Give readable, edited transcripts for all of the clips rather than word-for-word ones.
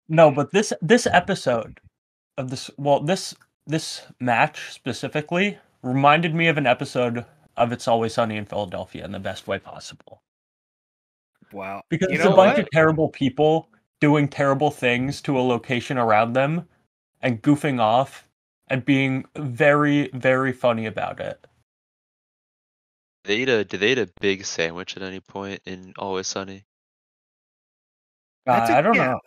No, but this episode of this match specifically reminded me of an episode of It's Always Sunny in Philadelphia in the best way possible. Wow. Because You it's a know bunch what? of terrible people doing terrible things to a location around them and goofing off and being very, very funny about it. Did they eat a big sandwich at any point in Always Sunny? That's a I don't yeah. know.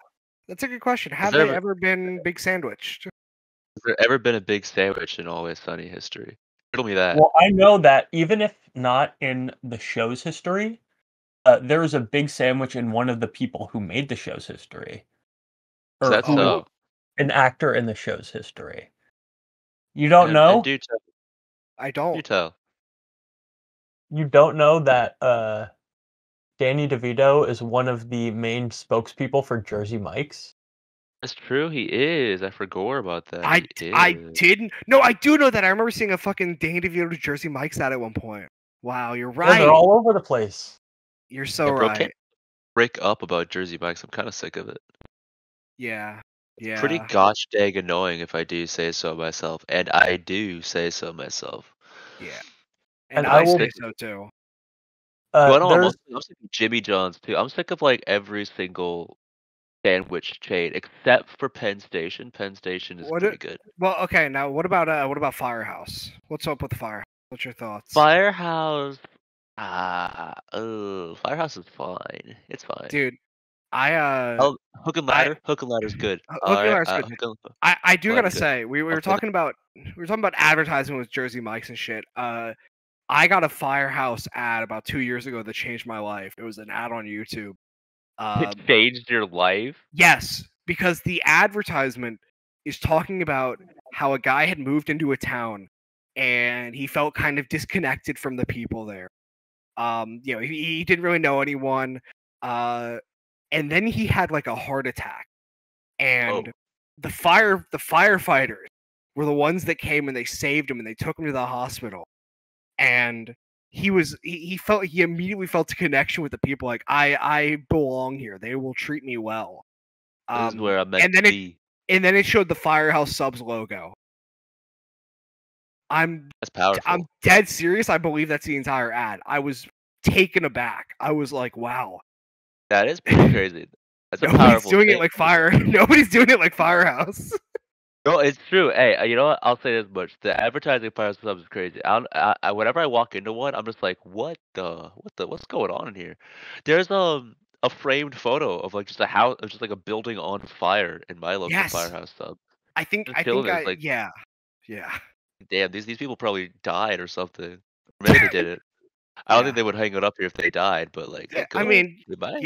That's a good question. Have there they ever- ever been big sandwiched? Has there ever been a big sandwich in Always Sunny history? Riddle me that. Well, I know that even if not in the show's history, there is a big sandwich in one of the people who made the show's history. Is that who so? an actor in the show's history. You don't know? And do tell. I Do don't. tell. You don't know that Danny DeVito is one of the main spokespeople for Jersey Mike's? That's true. He is. I forgot about that. I didn't. No, I do know that. I remember seeing a fucking Danny DeVito Jersey Mike's ad at one point. Wow, you're Yeah, right. they're all over the place. You're so Yeah, bro, right. can't break up about Jersey Mike's. I'm kind of sick of it. Yeah. Yeah. Pretty gosh dang annoying if I do say so myself, and I do say so myself. Yeah. And I I will- say so too. Well, no, there's- I'm sick of Jimmy John's too. I'm sick of like every single sandwich chain except for Penn Station. Penn Station is pretty good. Well, okay. Now, what about Firehouse? What's up with Firehouse? What's your thoughts? Firehouse. Firehouse is fine. It's fine. Dude, Hook and Ladder. Hook and Ladder's good. Hook and Ladder's good. I do gotta Ladder's good. say, we were talking about advertising with Jersey Mike's and shit. I got a Firehouse ad about 2 years ago that changed my life. It was an ad on YouTube. It changed your life? Yes, because the advertisement is talking about how a guy had moved into a town and he felt kind of disconnected from the people there. He didn't really know anyone. And then he had like a heart attack. And the firefighters were the ones that came and they saved him and they took him to the hospital. And he immediately felt a connection with the people. Like I belong here. They will treat me well. This is where I'm meant to be. And then it showed the Firehouse Subs logo. That's powerful. I'm dead serious. I believe that's the entire ad. I was taken aback. I was like, wow. That is pretty crazy. That's Nobody's doing it like Nobody's doing it like Firehouse. No, it's true. Hey, you know what? I'll say this much: the advertising Firehouse Subs is crazy. Whenever I walk into one, I'm just like, what's going on in here? There's a framed photo of like just a house, just like a building on fire in my local Firehouse Sub. Yeah. Damn, these people probably died or something. Or maybe they did it. I don't think they would hang it up here if they died, but like, I mean, they might.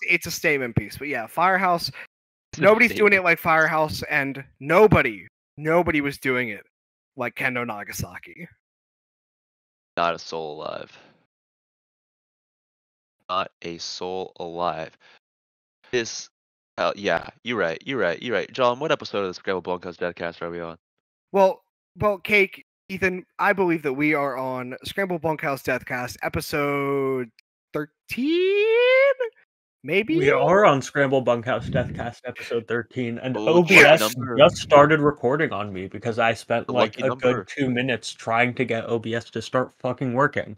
It's a statement piece, but yeah, Firehouse. Nobody's doing it like Firehouse, and nobody was doing it like Kendo Nagasaki. Not a soul alive. Not a soul alive. This, yeah, you're right. John, what episode of the Scramble Bunkhouse Deathcast are we on? Well, Cake, Ethan, I believe that we are on Scramble Bunkhouse Deathcast episode 13. Maybe we are on Scramble Bunkhouse Deathcast episode 13, and OBS just started recording on me because I spent like a good 2 minutes trying to get OBS to start fucking working.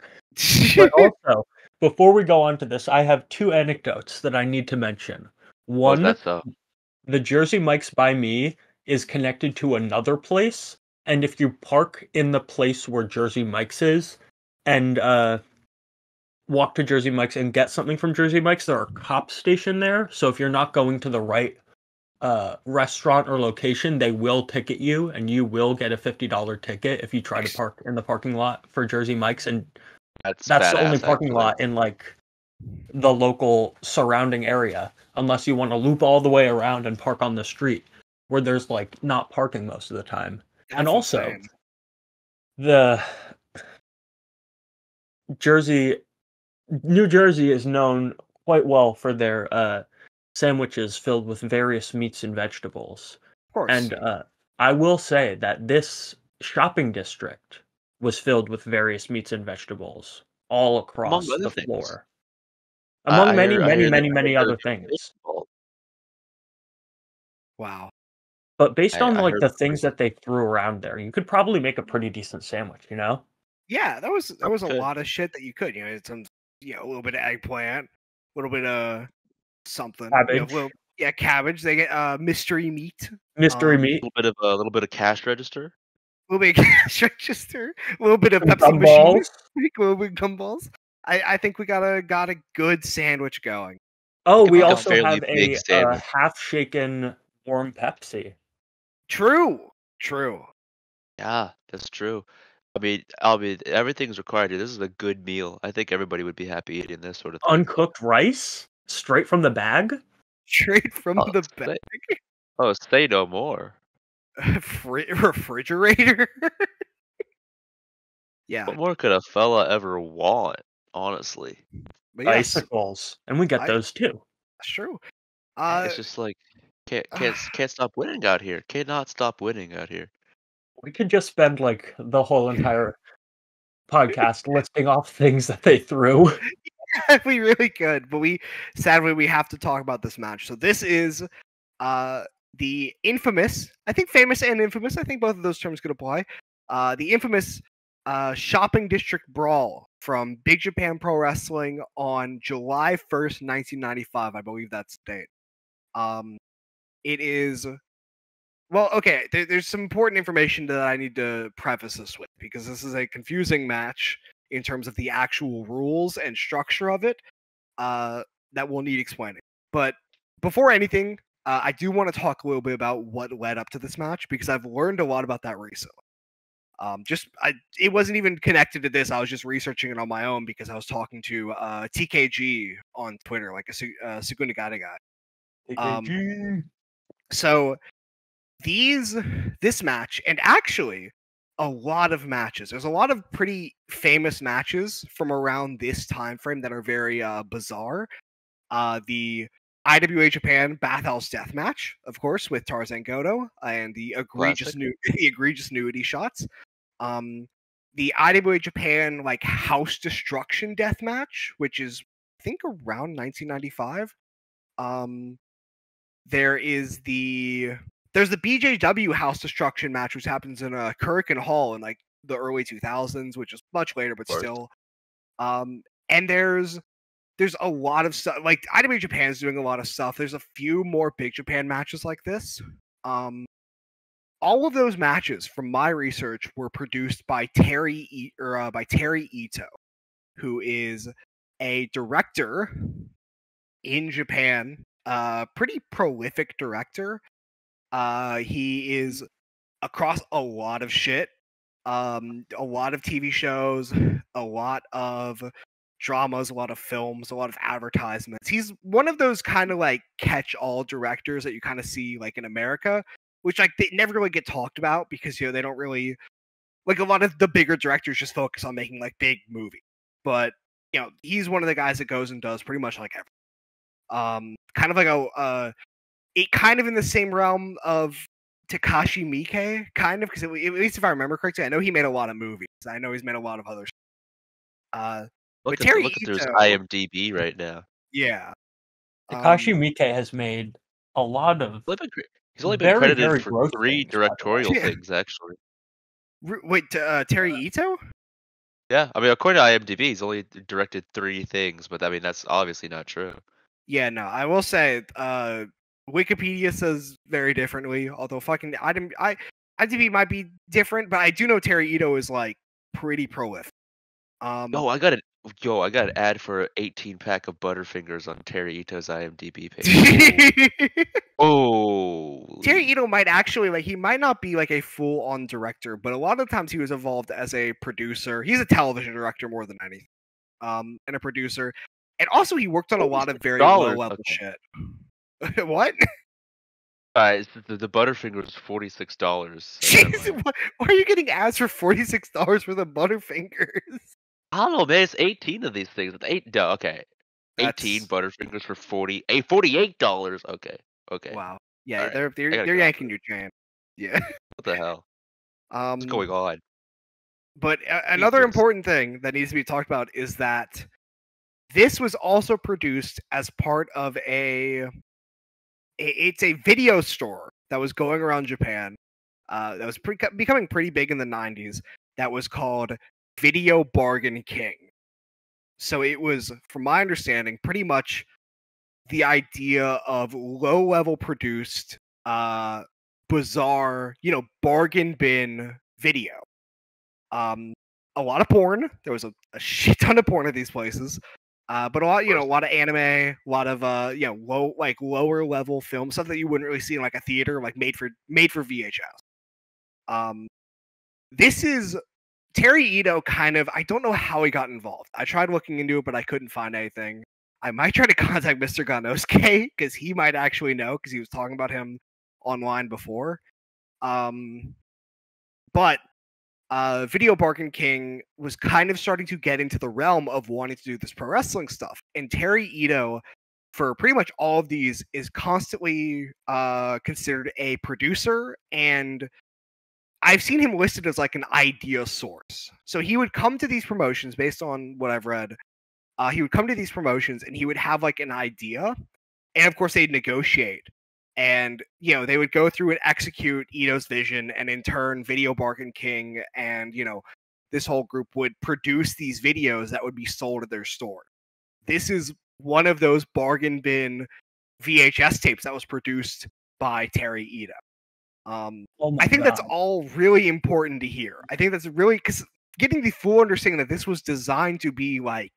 But also, before we go on to this, I have 2 anecdotes that I need to mention. One, the Jersey Mike's by me is connected to another place, and if you park in the place where Jersey Mike's is, and walk to Jersey Mike's and get something from Jersey Mike's, there are cops stationed there. So if you're not going to the right restaurant or location, they will ticket you, and you will get a $50 ticket if you try to park in the parking lot for Jersey Mike's. And that's the only parking lot in like the local surrounding area, unless you want to loop all the way around and park on the street where there's like not parking most of the time. And also, the New Jersey is known quite well for their sandwiches filled with various meats and vegetables. Of course. And I will say that this shopping district was filled with various meats and vegetables all across the floor. Among many other things. Wow. But based on I like heard the things that they threw around there, you could probably make a pretty decent sandwich, you know? Yeah, that was a Okay. lot of shit that you could. You know, some a little bit of eggplant, a little bit of something. Cabbage. Cabbage. They get mystery meat. Mystery meat. A little bit of cash register. A little bit of cash register. A little bit of Some Pepsi machine. gumballs. A little bit of gumballs. I think we got a good sandwich going. Oh, we make a also fairly have big a sandwich. half-shaken warm Pepsi. True. Yeah, that's true. I mean, everything's required here. This is a good meal. I think everybody would be happy eating this sort of thing. Uncooked rice, straight from the bag. Straight from the bag. Say no more. Refrigerator. Yeah. What more could a fella ever want? Honestly, But yes, Icicles, and we get those too. that's true. it's just like can't stop winning out here. Cannot stop winning out here. We could just spend like the whole entire podcast listing off things that they threw. We really could, but sadly we have to talk about this match. So this is the infamous, I think famous and infamous, I think both of those terms could apply. The infamous Shopping District Brawl from Big Japan Pro Wrestling on July 1st, 1995. I believe that's the date. It is well, okay, there's some important information that I need to preface this with, because this is a confusing match in terms of the actual rules and structure of it that will need explaining. But before anything, I do want to talk a little bit about what led up to this match, because I've learned a lot about that recently. It wasn't even connected to this. I was just researching it on my own because I was talking to TKG on Twitter, like a Segunda guy. TKG. So this match, and actually a lot of matches. There's a lot of pretty famous matches from around this time frame that are very bizarre. The IWA Japan Bathhouse Death Match, of course, with Tarzan Goto, and the egregious nudity shots. The IWA Japan like House Destruction Death Match, which is I think around 1995. There's the BJW House Destruction match, which happens in Kurikan Hall in like the early 2000s, which is much later, but still. And there's a lot of stuff. Like IWA Japan is doing a lot of stuff. There's a few more Big Japan matches like this. All of those matches, from my research, were produced by Terry Ito, who is a director in Japan, pretty prolific director. He is across a lot of shit, a lot of TV shows, a lot of dramas, a lot of films, a lot of advertisements. He's one of those kind of like catch-all directors that you kind of see like in America, which like they never really get talked about because they don't really like, a lot of the bigger directors just focus on making like big movies. But he's one of the guys that goes and does pretty much like everything. Kind of like it kind of in the same realm of Takashi Miike, kind of, because at least if I remember correctly, I know he made a lot of movies. I know he's made a lot of other stuff. Look at his IMDb right now. Yeah. Takashi Miike has made a lot of. He's only been credited for 3 directorial things, actually. Wait, Terry Ito? Yeah, I mean, according to IMDb, he's only directed 3 things, but I mean, that's obviously not true. Yeah, no, I will say, Wikipedia says very differently, although fucking IMDb might be different, but I do know Terry Ito is like pretty prolific. I got an ad for an 18-pack of Butterfingers on Terry Ito's IMDb page. Oh. Terry Ito might actually, he might not be like a full-on director, but a lot of times he was involved as a producer. He's a television director more than anything, and a producer. And also he worked on a lot of very low-level shit. What? The Butterfinger was $46. Jesus, why are you getting ads for $46 for the Butterfingers? I don't know, man. It's 18 of these things. 18 Butterfingers for $48. Okay. Wow. Yeah, right. they're yanking your chain. Yeah. What the hell? What's going on? But another important thing that needs to be talked about is that this was also produced as part of a it's a video store that was going around Japan. That was becoming pretty big in the 90s. That was called Video Bargain King. So it was, from my understanding, pretty much the idea of low-level produced, bizarre, bargain bin video. A lot of porn. There was a shit ton of porn at these places. But a lot of anime, a lot of lower level film stuff that you wouldn't really see in like a theater, like made for VHS. This is Terry Ito kind of. I don't know how he got involved. I tried looking into it, but I couldn't find anything. I might try to contact Mr. Ganosuke because he might actually know because he was talking about him online before. But Video Bargain King was kind of starting to get into the realm of wanting to do this pro wrestling stuff. And Terry Ito, for pretty much all of these, is constantly considered a producer, and I've seen him listed as like an idea source. So he would come to these promotions based on what I've read. He would come to these promotions and he would have like an idea, and of course they'd negotiate. And, they would go through and execute Ito's vision, and in turn, Video Bargain King and, this whole group would produce these videos that would be sold at their store. This is one of those bargain bin VHS tapes that was produced by Terry Ito. I think that's all really important to hear. I think that's really, because getting the full understanding that this was designed to be like,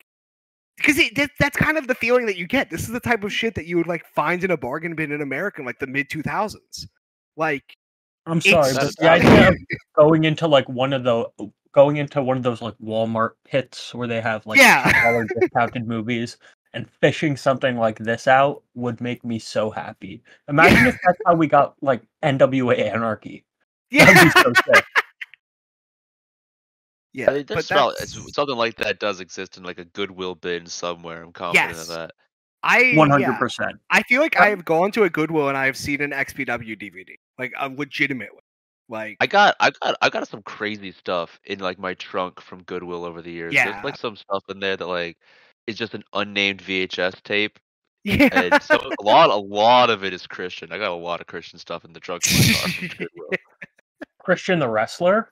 because that's kind of the feeling that you get. This is the type of shit that you would like find in a bargain bin in America in like the mid 2000s. Like, I'm sorry, but the idea of going into one of those like Walmart pits where they have like $2 discounted movies and fishing something like this out would make me so happy. Imagine if that's how we got like NWA Anarchy. That'd be so sick. Yeah, I think something like that does exist in like a Goodwill bin somewhere. I'm confident of that. 100%. I feel like I have gone to a Goodwill and I have seen an XBW DVD, like legitimately. Like I got some crazy stuff in like my trunk from Goodwill over the years. Yeah. There's like some stuff in there that like is just an unnamed VHS tape. Yeah. And so a lot of it is Christian. I got a lot of Christian stuff in the trunk of my car from Goodwill. Christian the wrestler?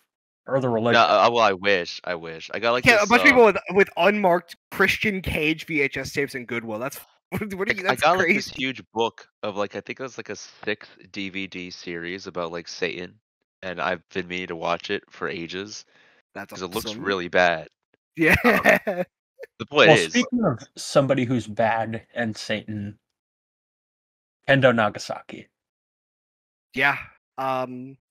Or the religion? No, well, I wish. I got like a bunch of people with unmarked Christian Cage VHS tapes in Goodwill. That's that's I got crazy. like this huge book of like I think it was like a 6 DVD series about like Satan, and I've been meaning to watch it for ages. That's because it looks really bad. Yeah. The point is, speaking of somebody who's bad and Satan, Kendo Nagasaki. Yeah.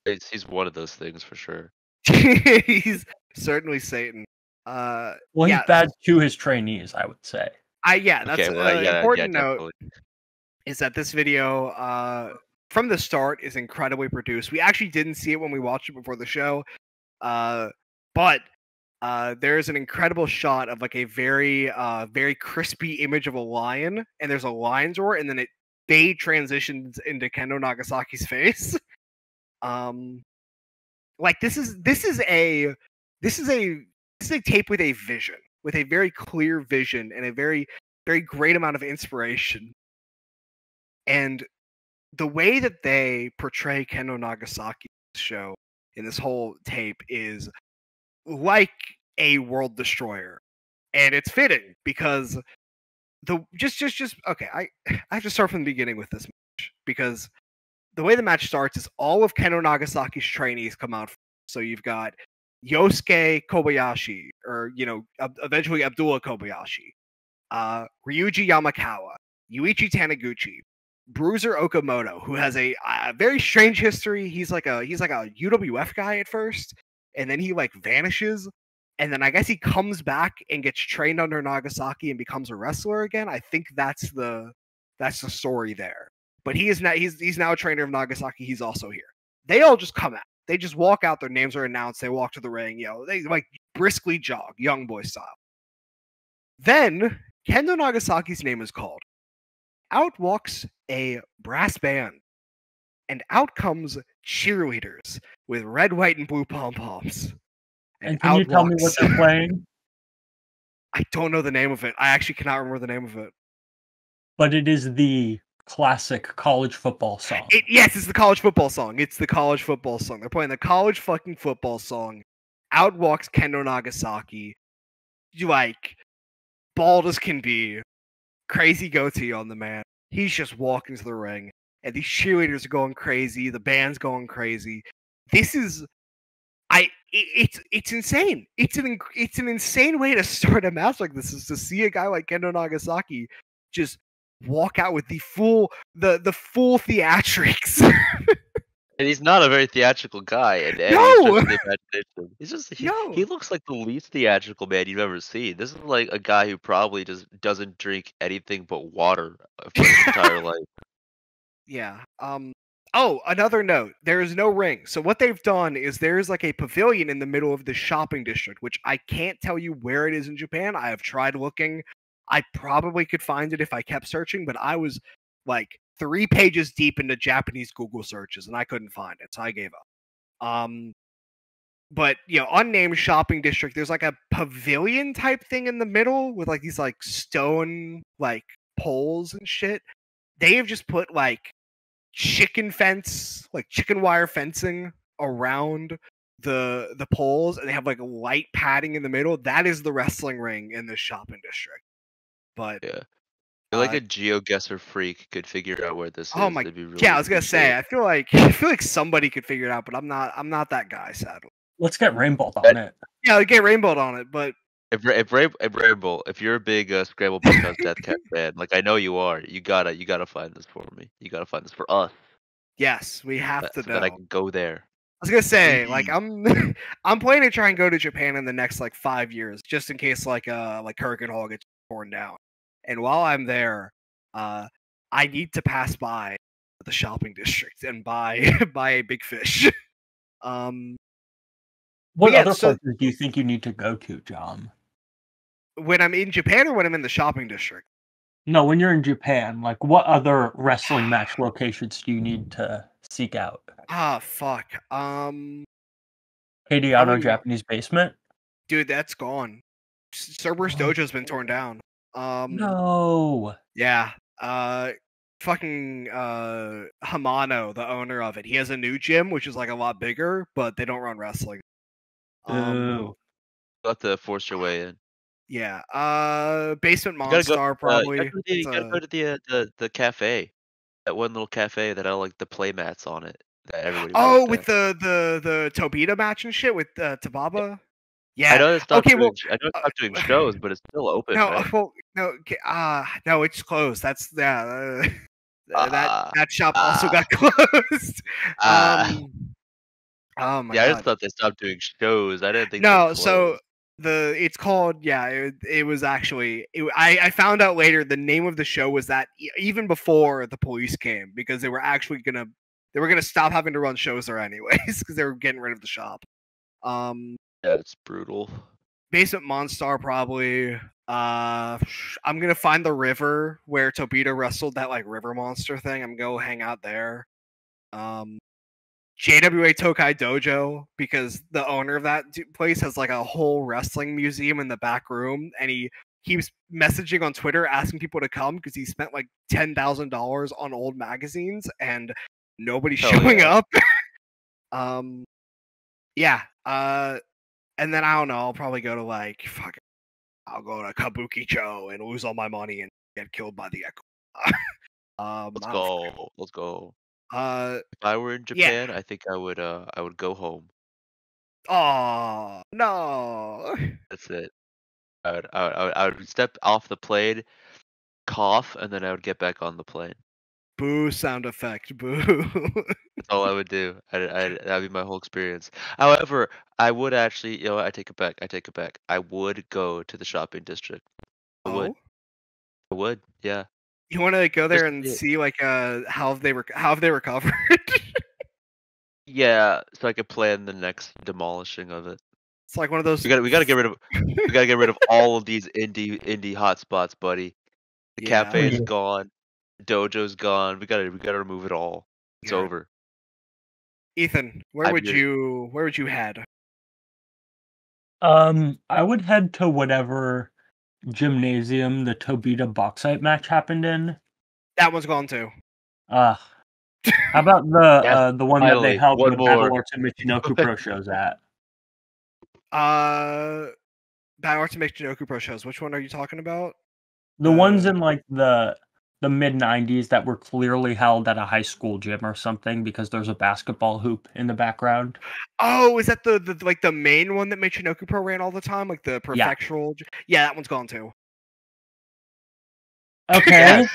He's one of those things for sure. He's certainly Satan. He's bad to his trainees, I would say. That's important note is that this video from the start is incredibly produced. We actually didn't see it when we watched it before the show, but there's an incredible shot of like a very very crispy image of a lion, and there's a lion's roar, and then it fade transitions into Kendo Nagasaki's face. Like this is a tape with a vision, with a very clear vision and a very, very great amount of inspiration. And the way that they portray Kendo Nagasaki's show in this whole tape is like a world destroyer. And it's fitting because okay, I have to start from the beginning with this match, because the way the match starts is all of Kendo Nagasaki's trainees come out. So you've got Yosuke Kobayashi, or eventually Abdullah Kobayashi, Ryuji Yamakawa, Yuichi Taniguchi, Bruiser Okamoto, who has a very strange history. He's like a UWF guy at first, and then he like vanishes, and then I guess he comes back and gets trained under Nagasaki and becomes a wrestler again. I think that's the story there. But he's now a trainer of Nagasaki. He's also here. They all just come out. They just walk out. Their names are announced. They walk to the ring. They like briskly jog, young boy style. Then Kendo Nagasaki's name is called. Out walks a brass band, and out comes cheerleaders with red, white, and blue pom-poms. And can you tell me what they're playing? I don't know the name of it. I actually cannot remember the name of it. But it is the classic college football song. Yes, it's the college football song. It's the college football song. They're playing the college fucking football song. Out walks Kendo Nagasaki. Like, bald as can be. Crazy goatee on the man. He's just walking to the ring. And these cheerleaders are going crazy. The band's going crazy. This is... It's insane. It's an insane way to start a match like this, is to see a guy like Kendo Nagasaki just walk out with the full theatrics. And he's not a very theatrical guy, and No! he's just he looks like the least theatrical man you've ever seen. This is like a guy who probably just doesn't drink anything but water for his entire life. Yeah. Oh, another note. There is no ring. So what they've done is there's like a pavilion in the middle of the shopping district, which I can't tell you where it is in Japan. I have tried looking. I probably could find it if I kept searching, but I was like 3 pages deep into Japanese Google searches and I couldn't find it, so I gave up. But unnamed shopping district, there's like a pavilion type thing in the middle with like these like stone like poles and shit. They have just put like chicken wire fencing around the poles, and they have like light padding in the middle. That is the wrestling ring in the shopping district. But yeah, like a GeoGuessr freak could figure out where this is. Oh my, really I was gonna say, I feel like somebody could figure it out, but I'm not that guy, sadly. Let's get Rainbowed on it. Yeah, get Rainbowed on it, but Rainbow, if you're a big Scramble Bunkhouse Deathcat fan, like I know you are, you gotta find this for me. You gotta find this for us. Yes, we have to so know. that I can go there. I was gonna say, like I'm planning to try and go to Japan in the next like 5 years, just in case like Hurricane Hall gets torn down. And while I'm there, I need to pass by the shopping district and buy a big fish. What other places do you think you need to go to, John? When I'm in Japan or when I'm in the shopping district? No, when you're in Japan, like what other wrestling match locations do you need to seek out? Fuck. Heidiano Japanese Basement? Dude, that's gone. Cerberus Dojo's been torn down. No. Yeah. Fucking Hamano, the owner of it, he has a new gym which is like a lot bigger, but they don't run wrestling. You'll have to force your way in. Yeah. Basement Monstar probably. You gotta go to the cafe. That one little cafe that had like the play mats on it. That everybody with the Tobita match and shit with Tababa. Yeah. I know it's not doing shows, but it's still open. No, right? well, no, it's closed. That's that shop also got closed. Oh my God. I just thought they stopped doing shows. I didn't think. No, so it's called it was actually I found out later the name of the show was that even before the police came, because they were actually gonna stop having to run shows there anyways because they were getting rid of the shop. Yeah, it's brutal. Basement Monstar probably. I'm gonna find the river where Tobita wrestled that like river monster thing. I'm gonna go hang out there. JWA Tokai Dojo, because the owner of that place has like a whole wrestling museum in the back room, and he keeps messaging on Twitter asking people to come because he spent like $10,000 on old magazines and nobody's showing up. Yeah. And then I don't know, I'll probably go to I'll go to Kabukicho and lose all my money and get killed by the Echo. Let's go. If I were in Japan, I think I would go home. Oh no! That's it. I would step off the plane, cough, and then I would get back on the plane. Boo sound effect. Boo. That's all I would do. That'd be my whole experience. However, I would actually, I take it back. I would go to the shopping district. I would. Yeah. You want to go there and see how have they recovered? Yeah, so I could plan the next demolishing of it. It's like one of those. We gotta get rid of all of these indie hotspots, buddy. The cafe is gone. The dojo's gone. We gotta remove it all. It's over. Ethan, where would you head? I would head to whatever gymnasium the Tobita Bauxite match happened in. That one's gone too. How about the one that they held the Battle Arts and Michinoku Pro shows at? Battle Arts and Michinoku Pro shows. Which one are you talking about? The ones in like the mid-90s that were clearly held at a high school gym or something because there's a basketball hoop in the background. Oh, is that the like the main one that Michinoku Pro ran all the time, like the perfectional? Yeah, that one's gone too. Okay.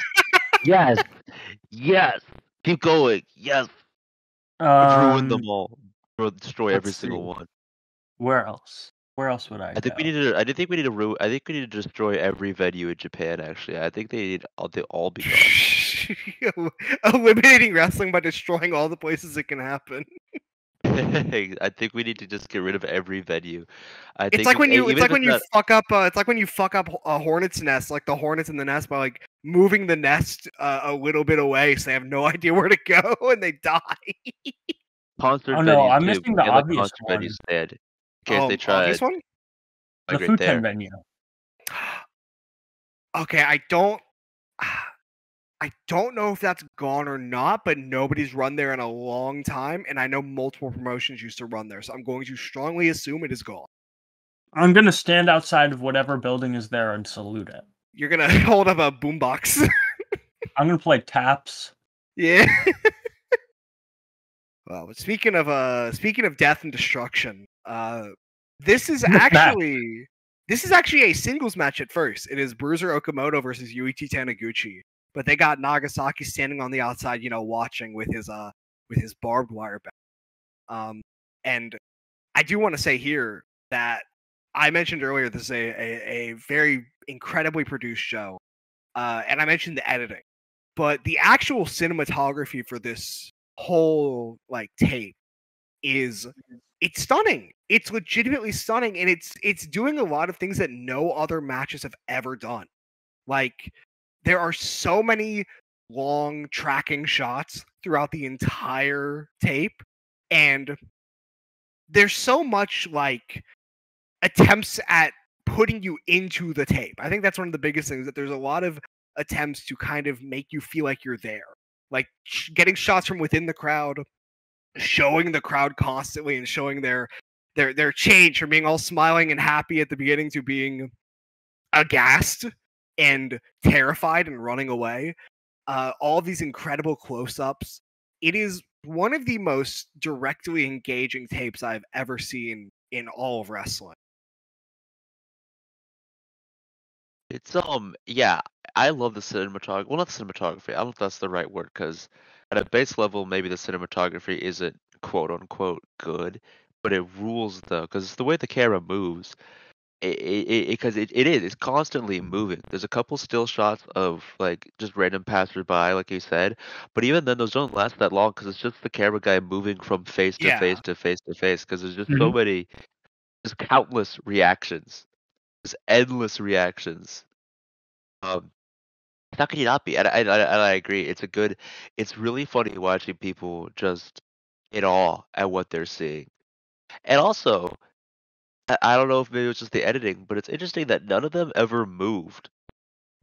Yes. Yes. Keep going. Yes. Ruin them all. Destroy every single one. Where else? Where else would I? I think we need to destroy every venue in Japan. Actually, I think they all be gone. Eliminating wrestling by destroying all the places it can happen. I think we need to just get rid of every venue. It's like when you fuck up a hornet's nest, like the hornets in the nest, by like moving the nest a little bit away, so they have no idea where to go and they die. Concert I'm missing the obvious one. Instead, in case they try obvious one? The Futen venue. Okay, I don't know if that's gone or not, but nobody's run there in a long time, and I know multiple promotions used to run there, so I'm going to strongly assume it is gone. I'm going to stand outside of whatever building is there and salute it. You're going to hold up a boombox. I'm going to play taps. Yeah. Well, speaking of death and destruction, this is actually a singles match at first. It is Bruiser Okamoto versus Yuichi Taniguchi. But they got Nagasaki standing on the outside, watching with his barbed wire bat. And I do want to say here that I mentioned earlier this is a very incredibly produced show, and I mentioned the editing, but the actual cinematography for this whole tape it's stunning. It's legitimately stunning, and it's doing a lot of things that no other matches have ever done. Like, there are so many long tracking shots throughout the entire tape, and there's so much attempts at putting you into the tape. I think that's one of the biggest things, that there's a lot of attempts to kind of make you feel like you're there. Like getting shots from within the crowd, showing the crowd constantly and showing their change from being all smiling and happy at the beginning to being aghast and terrified and running away. All these incredible close-ups. It is one of the most directly engaging tapes I've ever seen in all of wrestling. It's yeah, I love the cinematography. Well, not the cinematography. I don't know if that's the right word, because at a base level, maybe the cinematography isn't quote unquote good, but it rules though, because it's the way the camera moves. It's constantly moving. There's a couple still shots of just random passersby, like you said, but even then those don't last that long because it's just the camera guy moving from face to face to face to face, because there's just so many, just countless reactions, just endless reactions. How can you not be? And I agree. It's really funny watching people just in awe at what they're seeing, and also, I don't know if maybe it was just the editing, but it's interesting that none of them ever moved.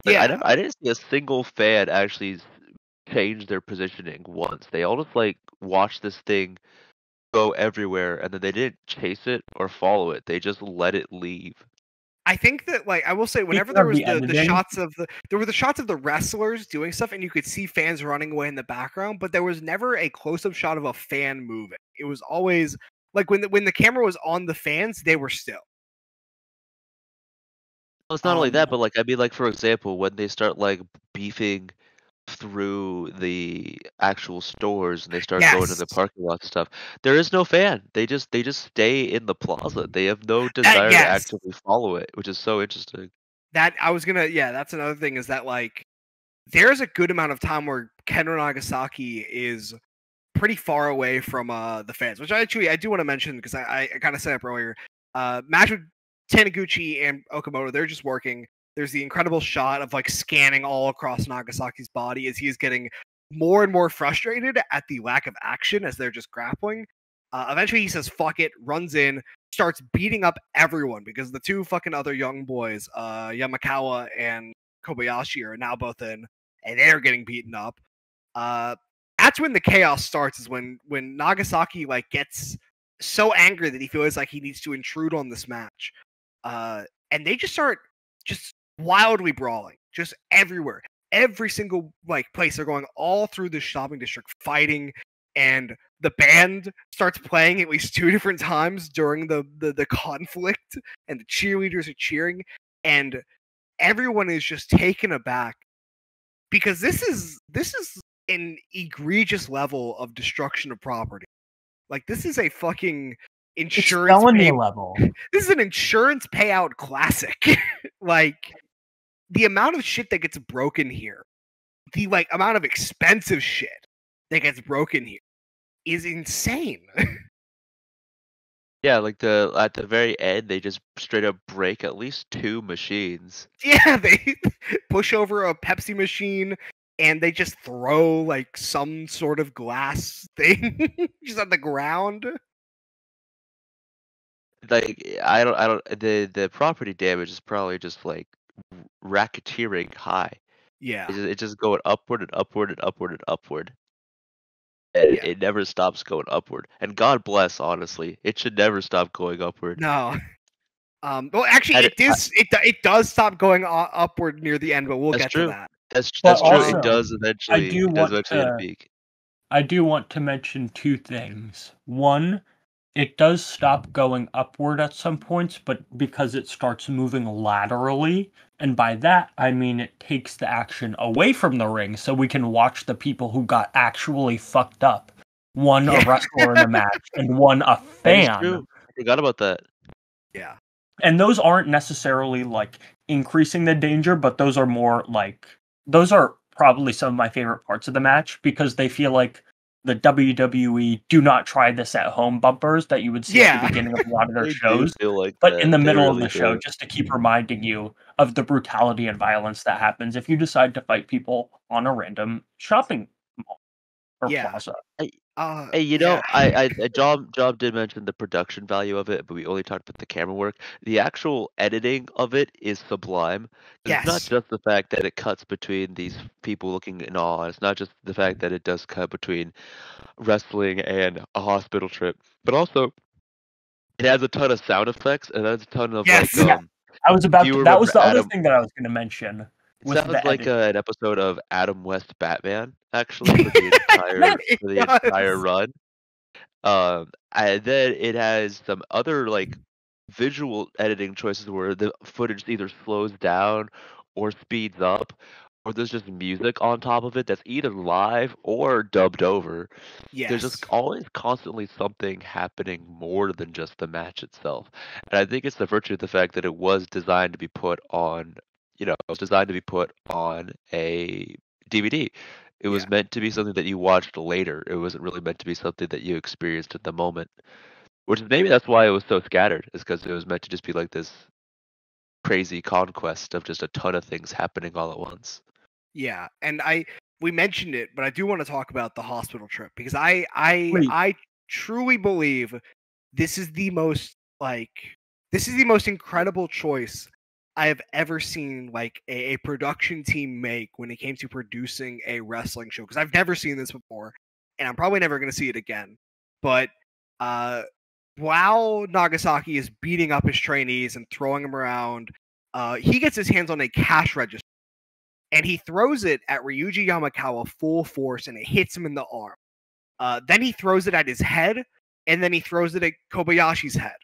I didn't see a single fan actually change their positioning once. They all just watched this thing go everywhere, and then they didn't chase it or follow it. They just let it leave. I think that I will say, whenever there was the shots of the shots of the wrestlers doing stuff, and you could see fans running away in the background, but there was never a close-up shot of a fan moving. It was always when the camera was on the fans, they were still. Well, it's not only that, but for example, when they start beefing through the actual stores and they start going to the parking lot stuff, there is no fan. They just stay in the plaza. They have no desire to actively follow it, which is so interesting. That's another thing, is that there's a good amount of time where Kendo Nagasaki is pretty far away from the fans, which I do want to mention, because I kind of set up earlier. Match with Taniguchi and Okamoto, they're just working. There's the incredible shot of scanning all across Nagasaki's body as he is getting more and more frustrated at the lack of action as they're just grappling. Eventually he says fuck it, runs in, starts beating up everyone, because the two fucking other young boys, Yamakawa and Kobayashi, are now both in. and they're getting beaten up. That's when the chaos starts. Is when Nagasaki like gets so angry that he feels like he needs to intrude on this match, and they just start just wildly brawling, just everywhere. Every single like place they're going all through the shopping district fighting, and the band starts playing at least 2 different times during the conflict, and the cheerleaders are cheering, and everyone is just taken aback because this is an egregious level of destruction of property. Like this is a fucking insurance level. This is an insurance payout classic. Like the amount of shit that gets broken here, the like amount of expensive shit that gets broken here is insane. Yeah, like at the very end, they just straight up break at least 2 machines. Yeah, they push over a Pepsi machine and they just throw like some sort of glass thing just on the ground. Like I don't. The property damage is probably just like racketeering high. Yeah, It's just going upward and upward and upward and upward. And yeah. it never stops going upward. And God bless, honestly, it should never stop going upward. No. Well, actually, it does stop going upward near the end, but we'll get to that. That's also, true. It does eventually. It does eventually hit a peak. I do want to mention 2 things. One, it does stop going upward at some points, but because it starts moving laterally, and by that I mean it takes the action away from the ring so we can watch the people who got actually fucked up. One a wrestler in a match, and one a fan. That's true. I forgot about that. Yeah. And those aren't necessarily like increasing the danger, but those are more like, those are probably some of my favorite parts of the match because they feel like the WWE do not try this at home bumpers that you would see at the beginning of a lot of their shows, but in the middle of the show, just to keep reminding you of the brutality and violence that happens if you decide to fight people on a random shopping mall or plaza. Hey, you know, Job did mention the production value of it, but we only talked about the camera work. The actual editing of it is sublime. Yes. It's not just the fact that it cuts between these people looking in awe. It's not just the fact that it does cut between wrestling and a hospital trip, but also it has a ton of sound effects and has a ton of Yes. like. I was about to, that was the other thing that I was going to mention. Sounds like an episode of Adam West Batman, actually, for the entire run. And then it has some other like visual editing choices where the footage either slows down or speeds up, or there's just music on top of it that's either live or dubbed over. Yes. There's just always constantly something happening more than just the match itself. And I think it's the virtue of the fact that it was designed to be put on, it was designed to be put on a DVD. It was meant to be something that you watched later. It wasn't really meant to be something that you experienced at the moment. Which maybe that's why it was so scattered, is because it was meant to just be like this crazy conquest of just a ton of things happening all at once. Yeah, and we mentioned it, but I do want to talk about the hospital trip because I truly believe this is the most incredible choice I have ever seen like a production team make when it came to producing a wrestling show, because I've never seen this before and I'm probably never going to see it again. But while Nagasaki is beating up his trainees and throwing them around, he gets his hands on a cash register and he throws it at Ryuji Yamakawa full force and it hits him in the arm. Then he throws it at his head, and then he throws it at Kobayashi's head.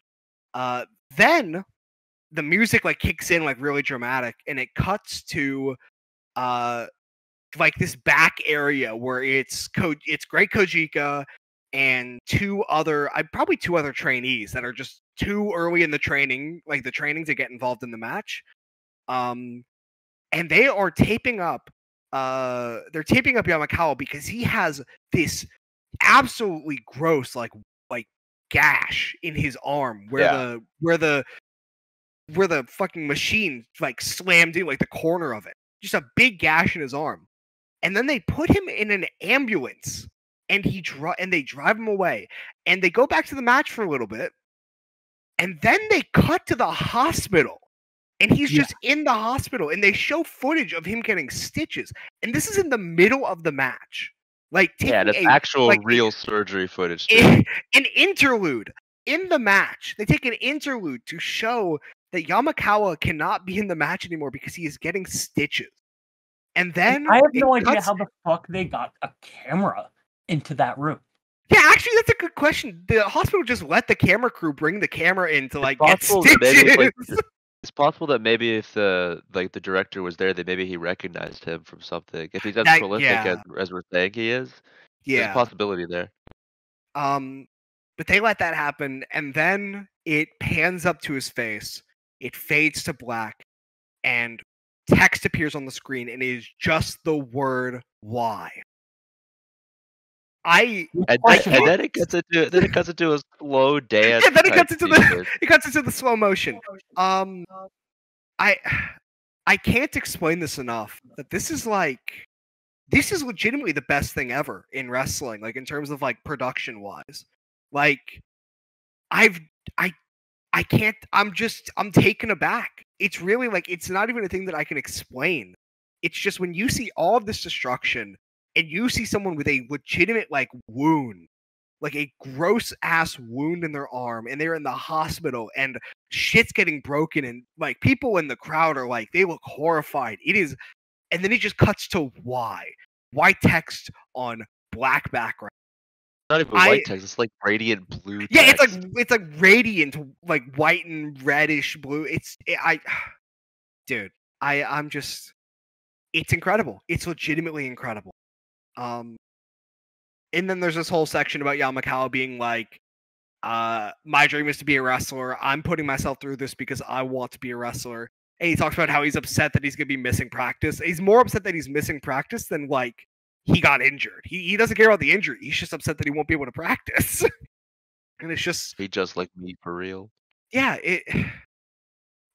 Then the music like kicks in like really dramatic, and it cuts to like this back area where it's Great Kojika and two other trainees that are just too early in the training to get involved in the match. And they are taping up Yamakawa because he has this absolutely gross like gash in his arm where the fucking machine like slammed in like the corner of it. Just a big gash in his arm. And then they put him in an ambulance and they drive him away. And they go back to the match for a little bit. And then they cut to the hospital. And he's just in the hospital, and they show footage of him getting stitches. And this is in the middle of the match. Like, that's actual real surgery footage. An interlude in the match. They take an interlude to show that Yamakawa cannot be in the match anymore because he is getting stitches. And then I have no idea how the fuck they got a camera into that room. Yeah, actually, that's a good question. The hospital just let the camera crew bring the camera in to get stitches. It's possible that maybe if the director was there, that maybe he recognized him from something. If he's as prolific as we're saying he is, there's a possibility there. But they let that happen, and then it pans up to his face. It fades to black, and text appears on the screen, and it is just the word "why." And then it cuts into a slow dance. Yeah, then it cuts into the slow motion. I can't explain this enough. That this is legitimately the best thing ever in wrestling, like in terms of like production wise. Like I'm taken aback. It's really like, it's not even a thing that I can explain. It's just when you see all of this destruction and you see someone with a legitimate like wound, like a gross ass wound in their arm, and they're in the hospital and shit's getting broken, and like people in the crowd are like, they look horrified. It is, and then it just cuts to why text on black background. Not even white text, it's like radiant blue text. Yeah, it's like radiant, like white and reddish blue. I'm just, it's incredible. It's legitimately incredible. And then there's this whole section about Yamakawa being like, my dream is to be a wrestler. I'm putting myself through this because I want to be a wrestler. And he talks about how he's upset that he's going to be missing practice. He's more upset that he's missing practice than like he got injured. He doesn't care about the injury. He's just upset that he won't be able to practice. And it's just, he just like me for real. Yeah,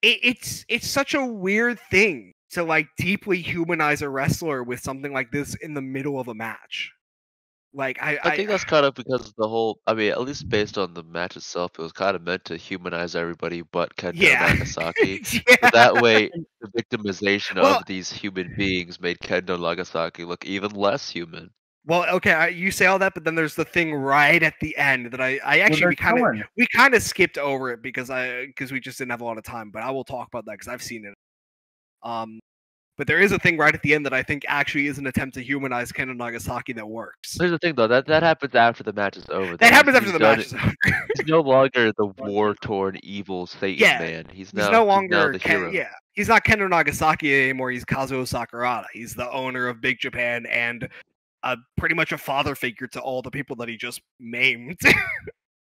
it's such a weird thing to like deeply humanize a wrestler with something like this in the middle of a match. Like I think that's kind of because the whole, I mean, at least based on the match itself, it was kind of meant to humanize everybody but Kendo Nagasaki. So that way, the victimization of these human beings made Kendo Nagasaki look even less human. Well, okay, you say all that, but then there's the thing right at the end that I actually we kind of skipped over it because we just didn't have a lot of time. But I will talk about that because I've seen it. But there is a thing right at the end that I think actually is an attempt to humanize Kendo Nagasaki that works. There's the thing though, that happens after the match is over. That happens after the match is over. He's no longer the war-torn evil Satan man. He's no longer the hero. He's not Kendo Nagasaki anymore. He's Kazuo Sakurada. He's the owner of Big Japan and pretty much a father figure to all the people that he just maimed.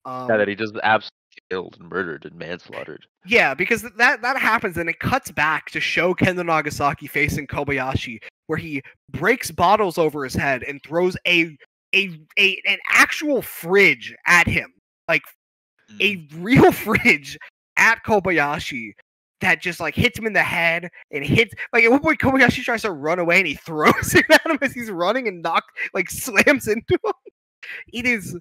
That he just absolutely killed and murdered and manslaughtered. Yeah, because that happens and it cuts back to show Kendo Nagasaki facing Kobayashi, where he breaks bottles over his head and throws an actual fridge at him, like a real fridge at Kobayashi that just like hits him in the head and hits, like at one point Kobayashi tries to run away and he throws it at him as he's running and slams into him. It is.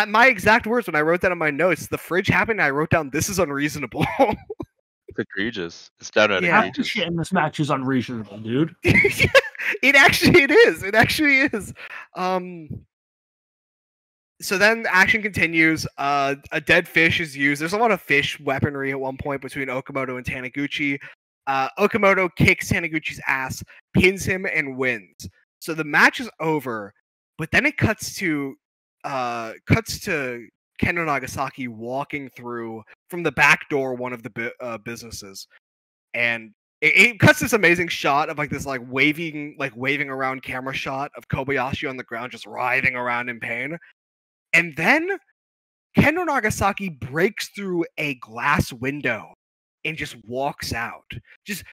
My exact words when I wrote that on my notes, the fridge happened, I wrote down, this is unreasonable. It's egregious. It's downright egregious. Shit in this match is unreasonable, dude. It actually is. So then action continues. A dead fish is used. There's a lot of fish weaponry at one point between Okamoto and Taniguchi. Okamoto kicks Taniguchi's ass, pins him, and wins. So the match is over, but then it cuts to Kendo Nagasaki walking through from the back door one of the businesses, and it cuts this amazing shot of like this waving around camera shot of Kobayashi on the ground just writhing around in pain, and then Kendo Nagasaki breaks through a glass window and just walks out, just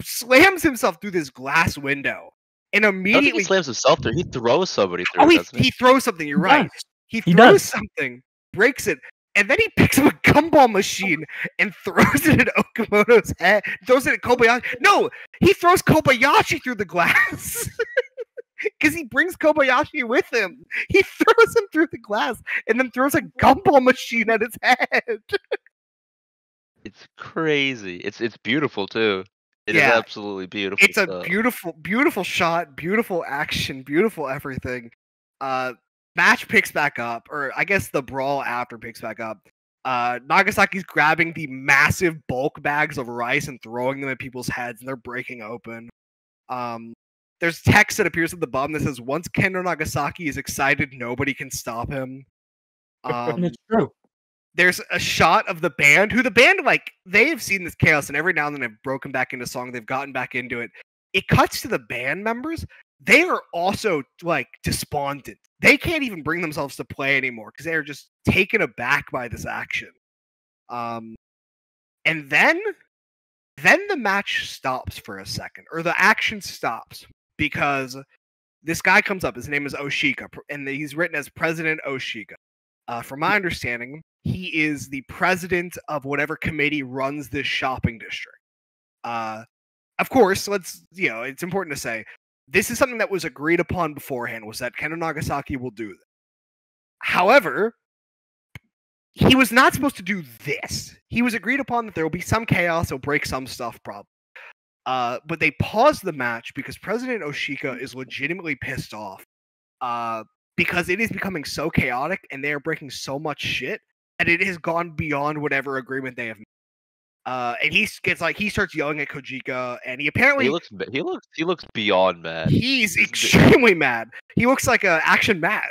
slams himself through this glass window. And immediately I don't think he slams himself through. He throws somebody through. He throws something. You're right. He throws something, breaks it, and then he picks up a gumball machine and throws it at Okamoto's head. Throws it at Kobayashi. No, he throws Kobayashi through the glass because he brings Kobayashi with him. He throws him through the glass and then throws a gumball machine at his head. crazy. It's beautiful too. It is absolutely beautiful. It's a beautiful shot, beautiful action, beautiful everything. Match picks back up, or I guess the brawl after picks back up. Nagasaki's grabbing the massive bulk bags of rice and throwing them at people's heads, and they're breaking open. There's text that appears at the bottom that says, "Once Kendo Nagasaki is excited, nobody can stop him." And it's true. There's a shot of the band, like, they've seen this chaos, and every now and then they've broken back into song, they've gotten back into it. It cuts to the band members. They are also, like, despondent. They can't even bring themselves to play anymore, because they're just taken aback by this action. And then the match stops for a second, or the action stops, because this guy comes up. His name is Oshika, and he's written as President Oshika. From my understanding, he is the president of whatever committee runs this shopping district. Of course, it's important to say, this is something that was agreed upon beforehand, was that Kendo Nagasaki will do this. However, he was not supposed to do this. He was agreed upon that there will be some chaos, he'll break some stuff probably. But they paused the match because President Oshika is legitimately pissed off. Because it is becoming so chaotic and they are breaking so much shit, and it has gone beyond whatever agreement they have made. And he starts yelling at Kojika, and he looks beyond mad. He's extremely mad. He looks like Action Matt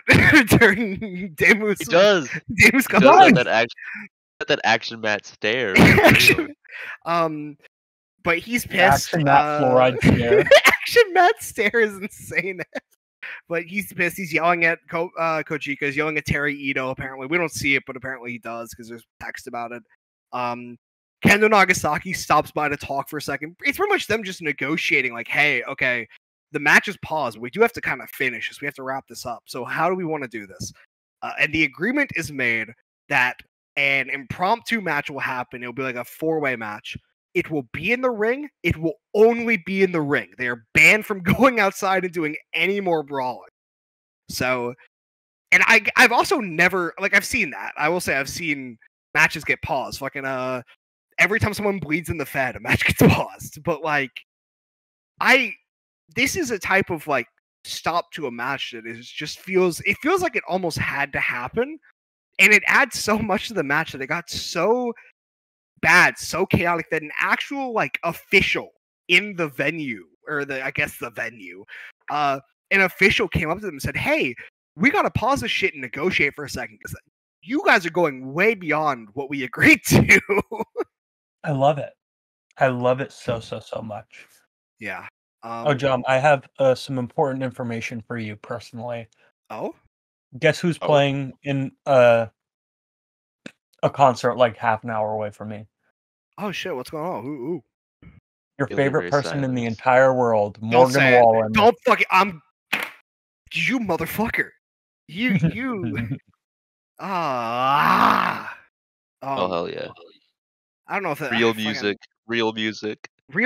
during Demu's. He does. Demu's that Action Matt stare. But he's pissed. Action Matt fluoride stare. Action Matt stare is insane. But he's pissed. He's yelling at Kojika. He's yelling at Terry Ito, apparently. We don't see it, but apparently he does, because there's text about it. Kendo Nagasaki stops by to talk for a second. It's pretty much them just negotiating, like, hey, okay, the match is paused. We do have to kind of finish this. We have to wrap this up. So how do we want to do this? And the agreement is made that an impromptu match will happen. It'll be like a 4-way match. It will be in the ring. It will only be in the ring. They are banned from going outside and doing any more brawling. So, and I've also never, like, I've seen that. I will say I've seen matches get paused. Fucking, every time someone bleeds in the Fed, a match gets paused. But, like, this is a type of, like, stop to a match that feels like it almost had to happen. And it adds so much to the match that it got so bad, so chaotic, that an actual, like, official in the venue, or the venue, an official came up to them and said, hey, we gotta pause this shit and negotiate for a second, because you guys are going way beyond what we agreed to. I love it. I love it so much. Yeah. John, I have some important information for you personally. Oh? Guess who's playing in a concert like half an hour away from me? Oh shit, what's going on? Ooh. Your favorite person in the entire world, Morgan Wallen. Don't fucking you motherfucker. You Oh hell yeah. I don't know if that real music. Real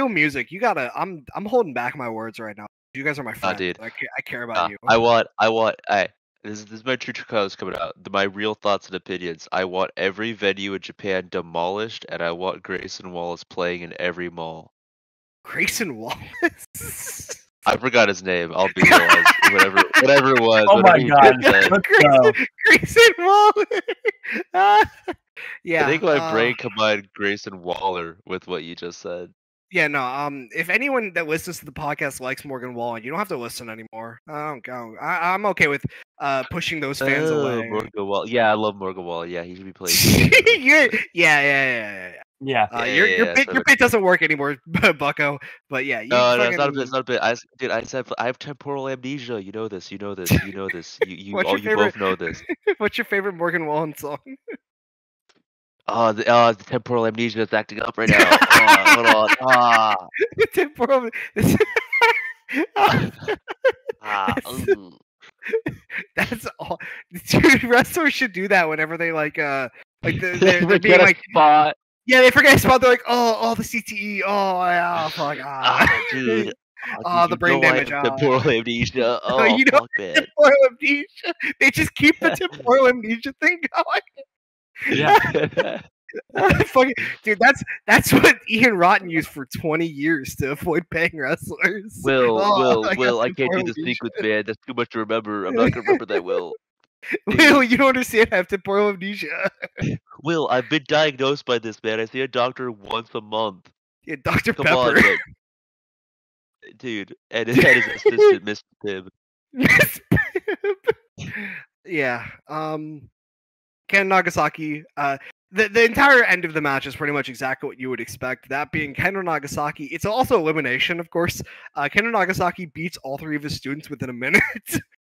music. You gotta I'm holding back my words right now. You guys are my friends. Dude. I care about you. This is my true colors coming out. My real thoughts and opinions. I want every venue in Japan demolished, and I want Grayson Wallace playing in every mall. Grayson Wallace? I forgot his name. I'll be realized. whatever it was. Oh my god. Grayson Wallace. Yeah. I think my brain combined Grayson Waller with what you just said. Yeah, no. If anyone that listens to the podcast likes Morgan Wallen, you don't have to listen anymore. I'm okay with pushing those fans away. Morgan Wallen. Yeah, I love Morgan Wallen. Yeah, he should be playing. Yeah. Your bit doesn't work anymore, Bucko. But yeah, no, it's not a bit. I said I have temporal amnesia. You know this. You both know this. What's your favorite Morgan Wallen song? The temporal amnesia is acting up right now. Hold on. Temporal. That's all. Dude, wrestlers should do that whenever they they're being like spot. Yeah, they forget a spot. They're like, oh, the CTE. Oh, yeah, fuck. Dude. The brain damage. Temporal amnesia. Oh, you know, temporal amnesia. They just keep the temporal amnesia thing going. Yeah. Dude, that's what Ian Rotten used for 20 years to avoid paying wrestlers. Will, I can't do the sequence, man. That's too much to remember. I'm not gonna remember that, Will. Will, you don't understand. I have temporal amnesia. Will, I've been diagnosed by this, man. I see a doctor once a month. Yeah, Dr. Come Pepper. on, man. Dude, and his assistant, Miss Pibb. Miss Pibb. Yeah. Kendo Nagasaki. The entire end of the match is pretty much exactly what you would expect. That being Kendo Nagasaki. It's also elimination, of course. Kendo Nagasaki beats all three of his students within a minute.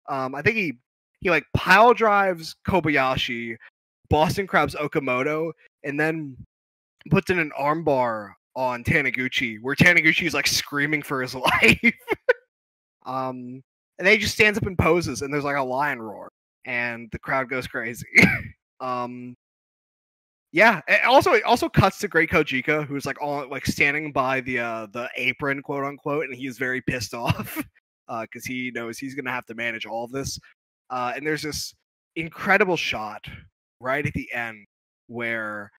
I think he like pile drives Kobayashi, Boston Crabs Okamoto, and then puts in an armbar on Taniguchi, where Taniguchi is like screaming for his life. And then he just stands up and poses, and there's like a lion roar, and the crowd goes crazy. Yeah. It also cuts to Great Kojika, who's like standing by the apron, quote unquote, and he's very pissed off because he knows he's gonna have to manage all of this. And there's this incredible shot right at the end where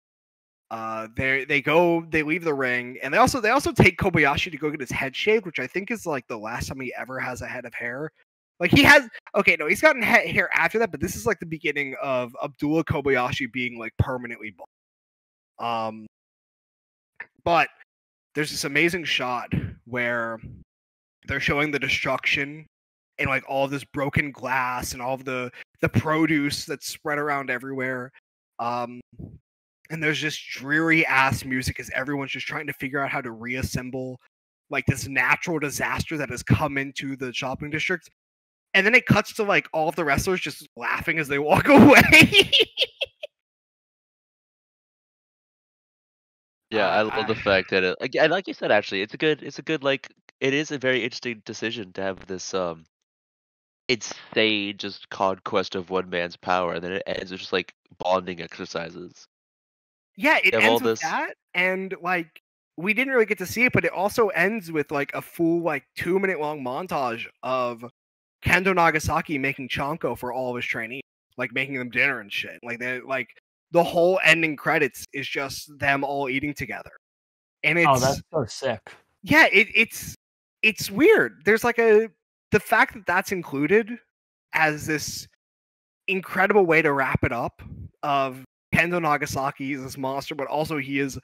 they leave the ring, and they also take Kobayashi to go get his head shaved, which I think is like the last time he ever has a head of hair. Like he's gotten hair after that, but this is like the beginning of Abdullah Kobayashi being like permanently bald. But there's this amazing shot where they're showing the destruction and like all of this broken glass and all of the produce that's spread around everywhere. And there's just dreary ass music as everyone's just trying to figure out how to reassemble like this natural disaster that has come into the shopping district. And then it cuts to like all of the wrestlers just laughing as they walk away. Yeah, I love the fact that and like you said, actually, it's a good like it is a very interesting decision to have this insane just conquest of one man's power, and then it ends with just like bonding exercises. Yeah, it ends with that, and like we didn't really get to see it, but it also ends with like a full like 2-minute long montage of Kendo Nagasaki making chanko for all of his trainees, like making them dinner and shit. Like the whole ending credits is just them all eating together, and it's that's so sick. Yeah, it's weird. There's like the fact that that's included as this incredible way to wrap it up of Kendo Nagasaki is this monster, but also he is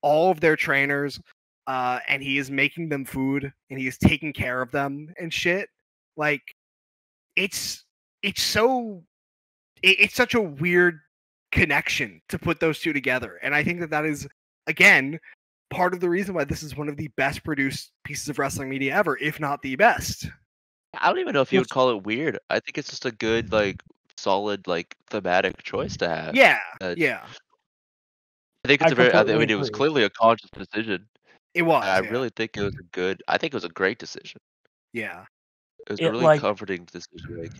all of their trainers, and he is making them food, and he is taking care of them and shit. Like, it's such a weird connection to put those two together, and I think that is again part of the reason why this is one of the best produced pieces of wrestling media ever, if not the best. I don't even know if you would call it weird. I think it's just a good, like, solid, like, thematic choice to have. Yeah, yeah. I think it's it was clearly a conscious decision. It was. I really think it was I think it was a great decision. Yeah. It was a really comforting decision. Like,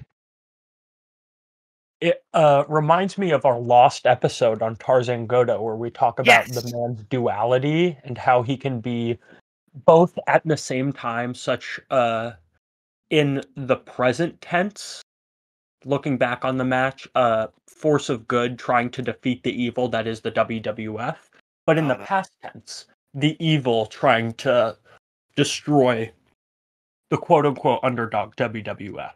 it reminds me of our lost episode on Tarzan Goto, where we talk about the man's duality and how he can be both at the same time such in the present tense, looking back on the match, force of good trying to defeat the evil that is the WWF, but in the past tense, the evil trying to destroy the quote-unquote underdog WWF.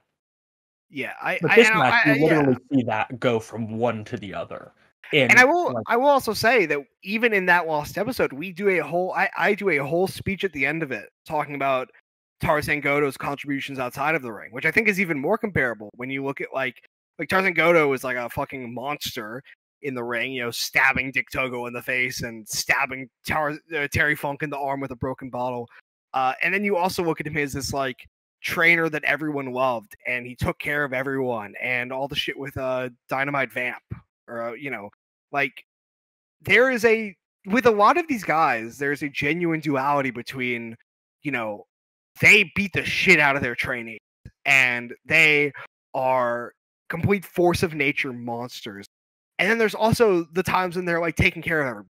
Yeah, but this match, you literally see that go from one to the other. And I will also say that even in that lost episode, we do a whole I do a whole speech at the end of it talking about Tarzan Goto's contributions outside of the ring, which I think is even more comparable when you look at like Tarzan Goto is like a fucking monster in the ring, you know, stabbing Dick Togo in the face and stabbing Terry Funk in the arm with a broken bottle. And then you also look at him as this like trainer that everyone loved, and he took care of everyone, and all the shit with Dynamite Vamp, or you know, like there is with a lot of these guys, there's a genuine duality between, you know, they beat the shit out of their trainees, and they are complete force of nature monsters. And then there's also the times when they're like taking care of everybody.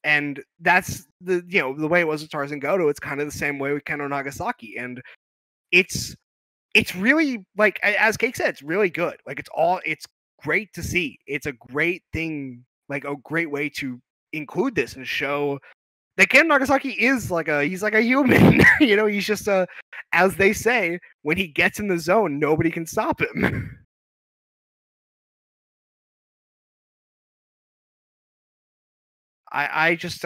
And that's the way it was with Tarzan Goto. It's kind of the same way with Kendo Nagasaki. And it's really, like, as Cake said, it's really good. Like, it's great to see. It's a great thing, like a great way to include this and show that Kendo Nagasaki is he's like a human. He's just as they say, when he gets in the zone, nobody can stop him. I just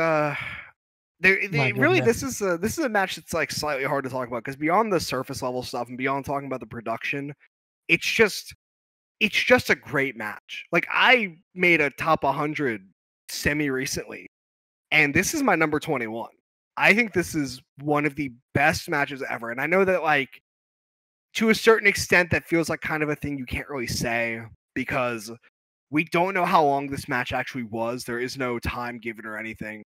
really this is a match that's like slightly hard to talk about because beyond the surface level stuff and beyond talking about the production, it's just a great match. Like I made a top 100 semi recently, and this is my number 21. I think this is one of the best matches ever, and I know that like to a certain extent that feels like kind of a thing you can't really say because we don't know how long this match actually was. There is no time given or anything.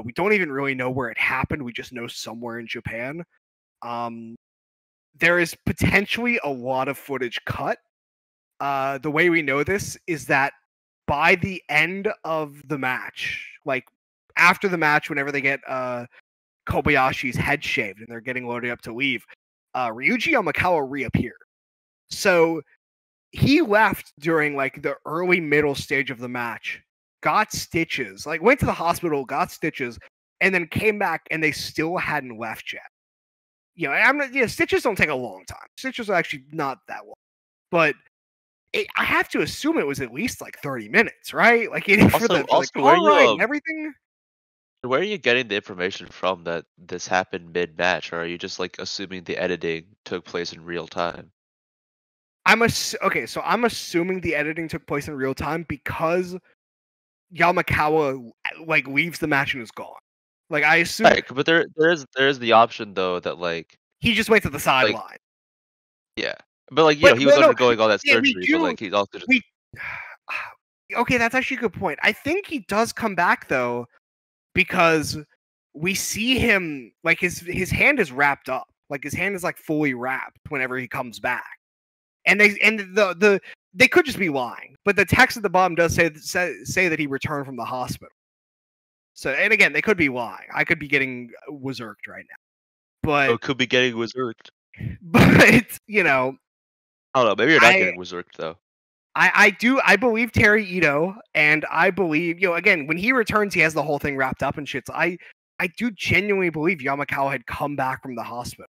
We don't even really know where it happened. We just know somewhere in Japan. There is potentially a lot of footage cut. The way we know this is that by the end of the match, like after the match, whenever they get Kobayashi's head shaved and they're getting loaded up to leave, Ryuji Yamakawa reappeared. So he left during like the early middle stage of the match, got stitches, like went to the hospital, got stitches, and then came back and they still hadn't left yet. Stitches don't take a long time. Stitches are actually not that long, but I have to assume it was at least like 30 minutes, right? Like for the car ride and everything. Where are you getting the information from that this happened mid-match, or are you just like assuming the editing took place in real time? I'm assuming the editing took place in real time because Yamakawa like leaves the match and is gone. Like I assume, right, but there's the option though that like he just waits at the sideline. Like, yeah, but like he was undergoing all that surgery, but like he's also just. Okay, that's actually a good point. I think he does come back though, because we see him like his hand is wrapped up, like his hand is like fully wrapped whenever he comes back. And they could just be lying, but the text at the bottom does say that he returned from the hospital. So, and again, they could be lying. I could be getting wazirked right now, but could be getting wazirked. But I don't know. Maybe you're not getting wazirked though. I believe Terry Ito, and I believe again when he returns, he has the whole thing wrapped up and shit. So I do genuinely believe Yamakawa had come back from the hospital.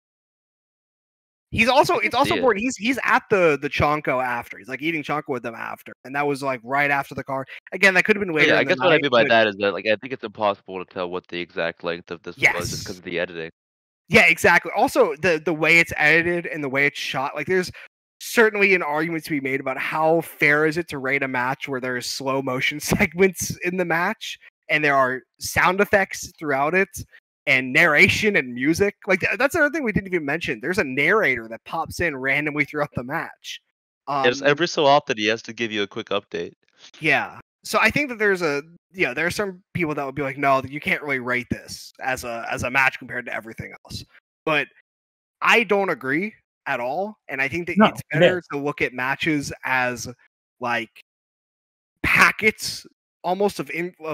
It's also important. He's at the Chonko after. He's like eating Chonko with them after, and that was like right after the car. Again, that could have been later. Yeah, I guess what I mean by that is that like I think it's impossible to tell what the exact length of this was just because of the editing. Yeah, exactly. Also, the way it's edited and the way it's shot, like there's certainly an argument to be made about how fair is it to rate a match where there's slow motion segments in the match and there are sound effects throughout it. And narration and music. Like that's another thing we didn't even mention. There's a narrator that pops in randomly throughout the match. Yes, every so often he has to give you a quick update. Yeah. So I think that there are some people that would be like, no, you can't really rate this as a match compared to everything else. But I don't agree at all. And I think that it's better to look at matches as like packets almost of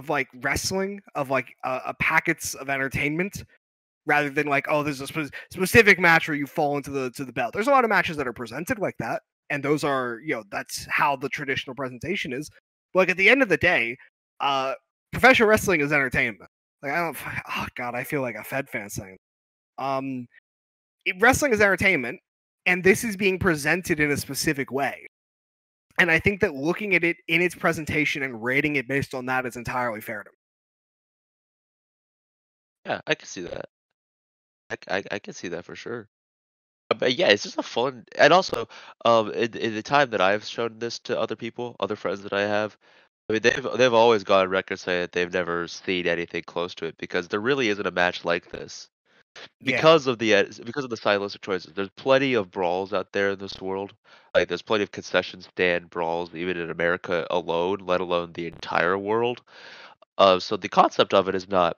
like wrestling, of like packets of entertainment, rather than like, oh, there's a specific match where you fall into the belt. There's a lot of matches that are presented like that, and those are that's how the traditional presentation is. But like at the end of the day, professional wrestling is entertainment. Like I feel like a Fed fan saying, wrestling is entertainment, and this is being presented in a specific way. And I think that looking at it in its presentation and rating it based on that is entirely fair to me. Yeah, I can see that. I can see that for sure. But yeah, it's just a fun, and also, in the time that I've shown this to other people, other friends that I have, I mean, they've always gone on record saying that they've never seen anything close to it because there really isn't a match like this. Because of the stylistic choices, there's plenty of brawls out there in this world. Like there's plenty of concession stand brawls, even in America alone, let alone the entire world. So the concept of it is not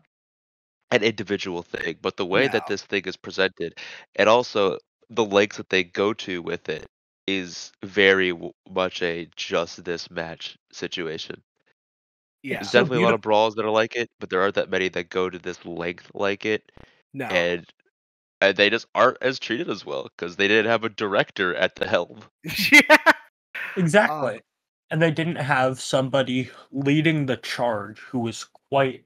an individual thing, but the way that this thing is presented, and also the lengths that they go to with it, is very much a just this match situation. Yeah, there's definitely a lot of brawls that are like it, but there aren't that many that go to this length like it. No. And they just aren't as treated as well because they didn't have a director at the helm. Yeah, exactly. And they didn't have somebody leading the charge who was quite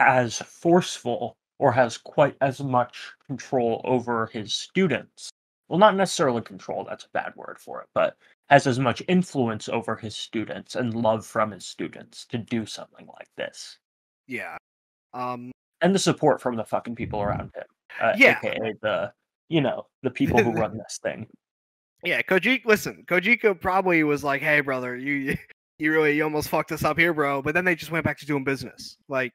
as forceful or has quite as much control over his students. Well, not necessarily control, that's a bad word for it, but has as much influence over his students and love from his students to do something like this. Yeah. And the support from the fucking people around him. Yeah. AKA the people who run this thing. Yeah, Kojiko probably was like, "Hey, brother, you almost fucked us up here, bro." But then they just went back to doing business. Like,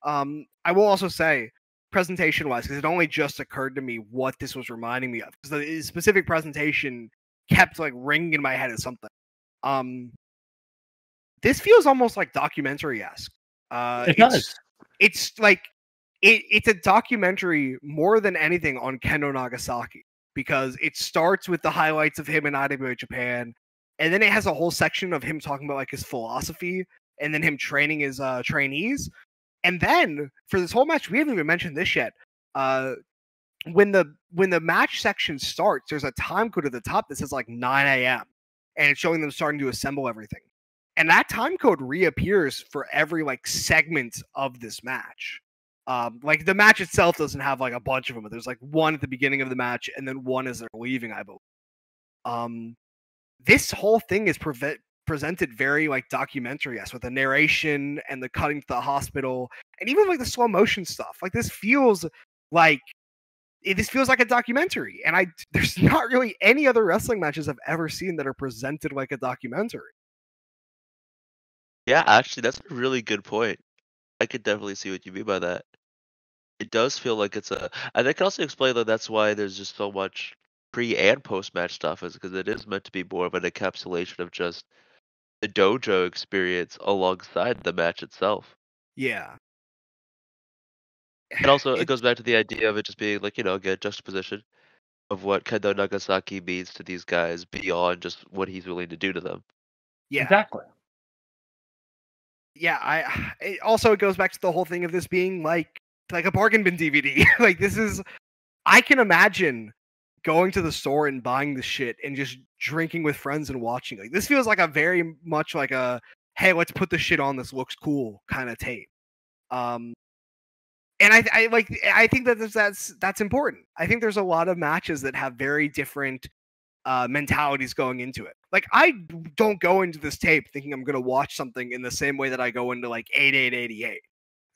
I will also say, presentation-wise, because it only just occurred to me what this was reminding me of, because the specific presentation kept like ringing in my head as something. This feels almost like documentary-esque. It does. It's like it's a documentary more than anything on Kendo Nagasaki, because it starts with the highlights of him in IWA Japan, and then it has a whole section of him talking about like his philosophy, and then him training his trainees. And then for this whole match, we haven't even mentioned this yet. When the match section starts, there's a time code at the top that says like 9 a.m. and it's showing them starting to assemble everything. And that time code reappears for every like segment of this match. Like the match itself doesn't have like a bunch of them, but there's like one at the beginning of the match and then one as they're leaving, I believe. This whole thing is presented very like documentary-esque, with the narration and the cutting to the hospital and even like the slow motion stuff. Like this feels like a documentary, and there's not really any other wrestling matches I've ever seen that are presented like a documentary. Yeah, actually, that's a really good point. I could definitely see what you mean by that. It does feel like it's and I can also explain that that's why there's just so much pre and post match stuff, is because it is meant to be more of an encapsulation of just the dojo experience alongside the match itself. Yeah. And also, it goes back to the idea of it just being like, again, juxtaposition of what Kendo Nagasaki means to these guys beyond just what he's willing to do to them. Yeah. Exactly. Yeah, it goes back to the whole thing of this being like a bargain bin DVD. Like I can imagine going to the store and buying the shit and just drinking with friends and watching. Like this feels like a very much like a, hey, let's put the shit on, this looks cool kind of tape. And I think that's important. I think there's a lot of matches that have very different mentalities going into it. Like I don't go into this tape thinking I'm gonna watch something in the same way that I go into like 8888. Like,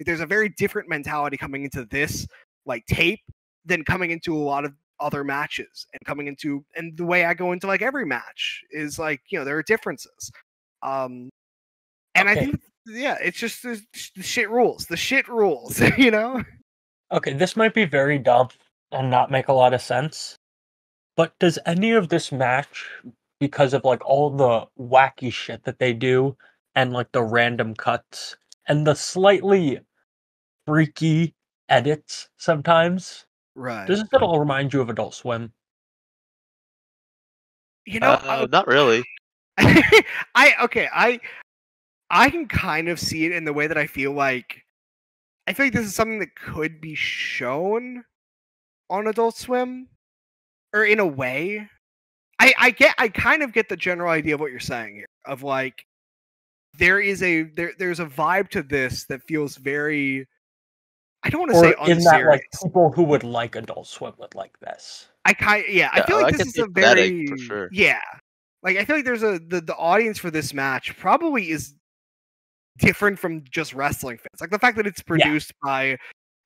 there's a very different mentality coming into this like tape than coming into a lot of other matches, and the way I go into like every match is like, there are differences. And okay. I think it's just the shit rules. The shit rules, Okay, this might be very dumb and not make a lot of sense. But does any of this match, because of like all the wacky shit that they do and like the random cuts and the slightly freaky edits sometimes, right? Does it all remind you of Adult Swim? Not really. I can kind of see it in the way that I feel like this is something that could be shown on Adult Swim, or in a way. I kind of get the general idea of what you're saying here, of like there's a vibe to this that feels very, I don't want to say unserious. In that, like, people who would like Adult Swim would like this. I feel like this is a very, for sure. Yeah. Like I feel like there's the audience for this match probably is different from just wrestling fans. Like the fact that it's produced by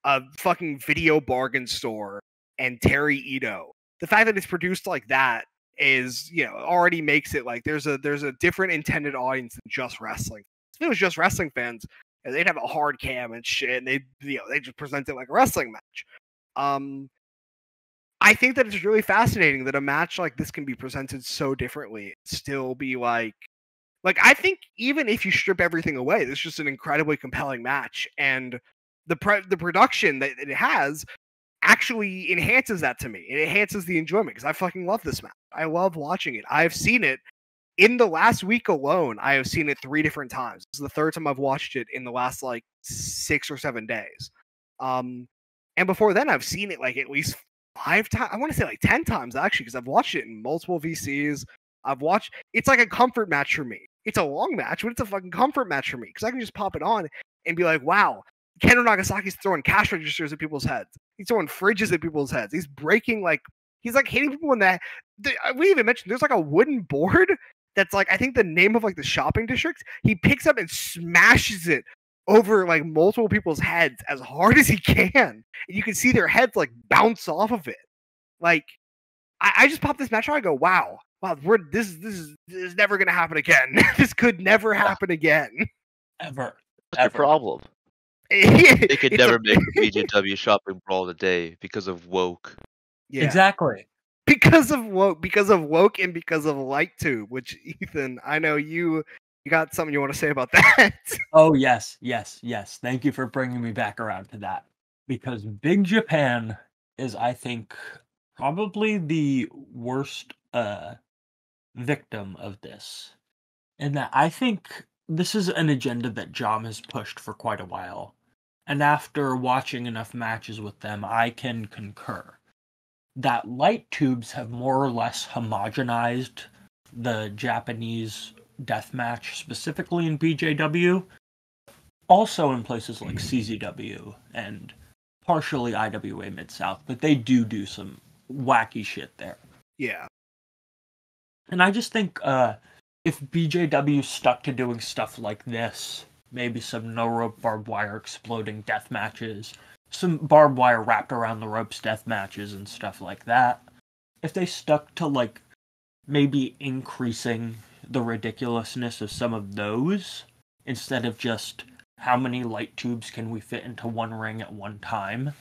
a fucking video bargain store and Terry Ito. The fact that it's produced like that is, already makes it like there's a different intended audience than just wrestling. If it was just wrestling fans, they'd have a hard cam and shit, and they just present it like a wrestling match. I think that it's really fascinating that a match like this can be presented so differently, and still be like I think even if you strip everything away, this is just an incredibly compelling match, and the production that it has actually enhances that to me. It enhances the enjoyment, because I fucking love this match. I love watching it. I've seen it in the last week alone. I have seen it 3 different times. This is the 3rd time I've watched it in the last like 6 or 7 days. And before then, I've seen it like at least 5 times. I want to say like 10 times actually, because I've watched it in multiple VCs. It's like a comfort match for me. It's a long match, but it's a fucking comfort match for me, because I can just pop it on and be like, wow, Kendo Nagasaki's throwing cash registers at people's heads. He's throwing fridges at people's heads. He's breaking he's like hitting people in that. We even mentioned there's like a wooden board that's like, I think the name of like the shopping district. He picks up and smashes it over like multiple people's heads as hard as he can. And you can see their heads like bounce off of it. Like, I just popped this match out. I go, wow, this is never gonna happen again. This could never happen again. Ever. What's your problem? They could never make a BJW Shopping Brawl today because of woke. Yeah. Exactly. Because of woke, and because of LightTube, which, Ethan, I know you got something you want to say about that. Oh, yes. Thank you for bringing me back around to that. Because Big Japan is, I think, probably the worst victim of this. And that I think this is an agenda that Jom has pushed for quite a while. And after watching enough matches with them, I can concur that light tubes have more or less homogenized the Japanese deathmatch, specifically in BJW, also in places like CZW and partially IWA Mid-South, but they do some wacky shit there. Yeah. And I just think if BJW stuck to doing stuff like this, maybe some no-rope barbed wire exploding death matches, some barbed wire wrapped around the ropes death matches and stuff like that, if they stuck to like maybe increasing the ridiculousness of some of those instead of just how many light tubes can we fit into one ring at one time,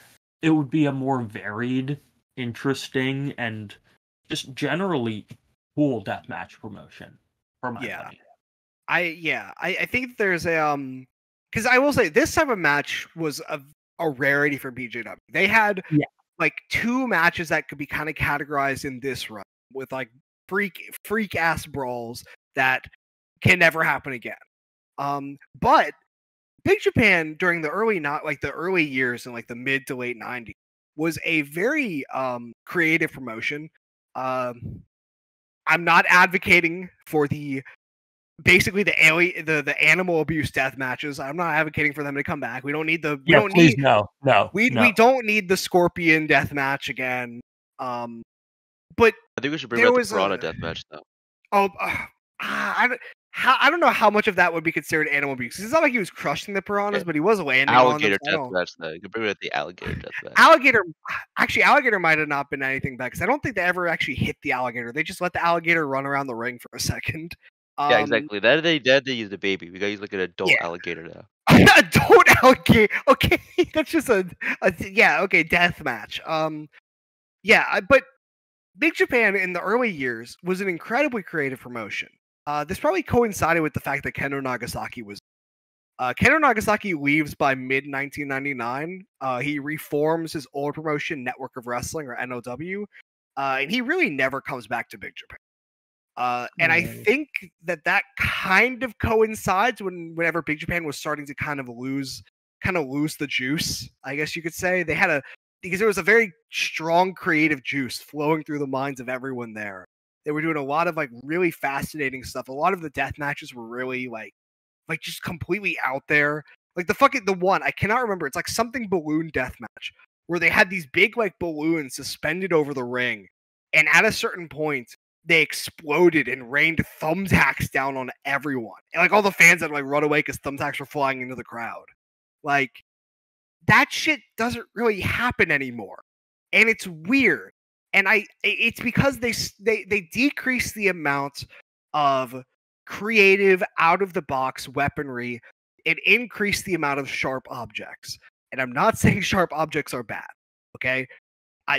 it would be a more varied, interesting, and just generally cool deathmatch promotion for my money. I think there's a because I will say this type of match was a rarity for BJW. They had like 2 matches that could be kind of categorized in this run with like freak ass brawls that can never happen again. But Big Japan during the early years in like the mid to late 90s was a very creative promotion. I'm not advocating for basically the animal abuse death matches. I'm not advocating for them to come back. We don't need the we don't need the scorpion death match again. But I think we should bring back the piranha death match though. I don't know how much of that would be considered animal abuse. It's not like he was crushing the piranhas, but he was landing alligator on them. Death match though. You can bring back the alligator death match. Alligator might have not been anything back because I don't think they ever actually hit the alligator. They just let the alligator run around the ring for a second. Yeah, exactly. That they use the baby. We gotta use like an adult alligator now. Adult alligator. Okay, that's just death match. But Big Japan in the early years was an incredibly creative promotion. This probably coincided with the fact that Kendo Nagasaki was. Kendo Nagasaki leaves by mid 1999. He reforms his old promotion, Network of Wrestling or NOW, and he really never comes back to Big Japan. And I think that kind of coincides whenever Big Japan was starting to kind of lose the juice, I guess you could say. Because there was a very strong creative juice flowing through the minds of everyone there. They were doing a lot of like really fascinating stuff. A lot of the death matches were really like just completely out there. Like the one, I cannot remember. It's like something balloon death match where they had these big like balloons suspended over the ring. And at a certain point, they exploded and rained thumbtacks down on everyone. And like all the fans had like run away because thumbtacks were flying into the crowd. Like that shit doesn't really happen anymore. And it's weird. And it's because they decrease the amount of creative out of the box weaponry and increase the amount of sharp objects. And I'm not saying sharp objects are bad. Okay.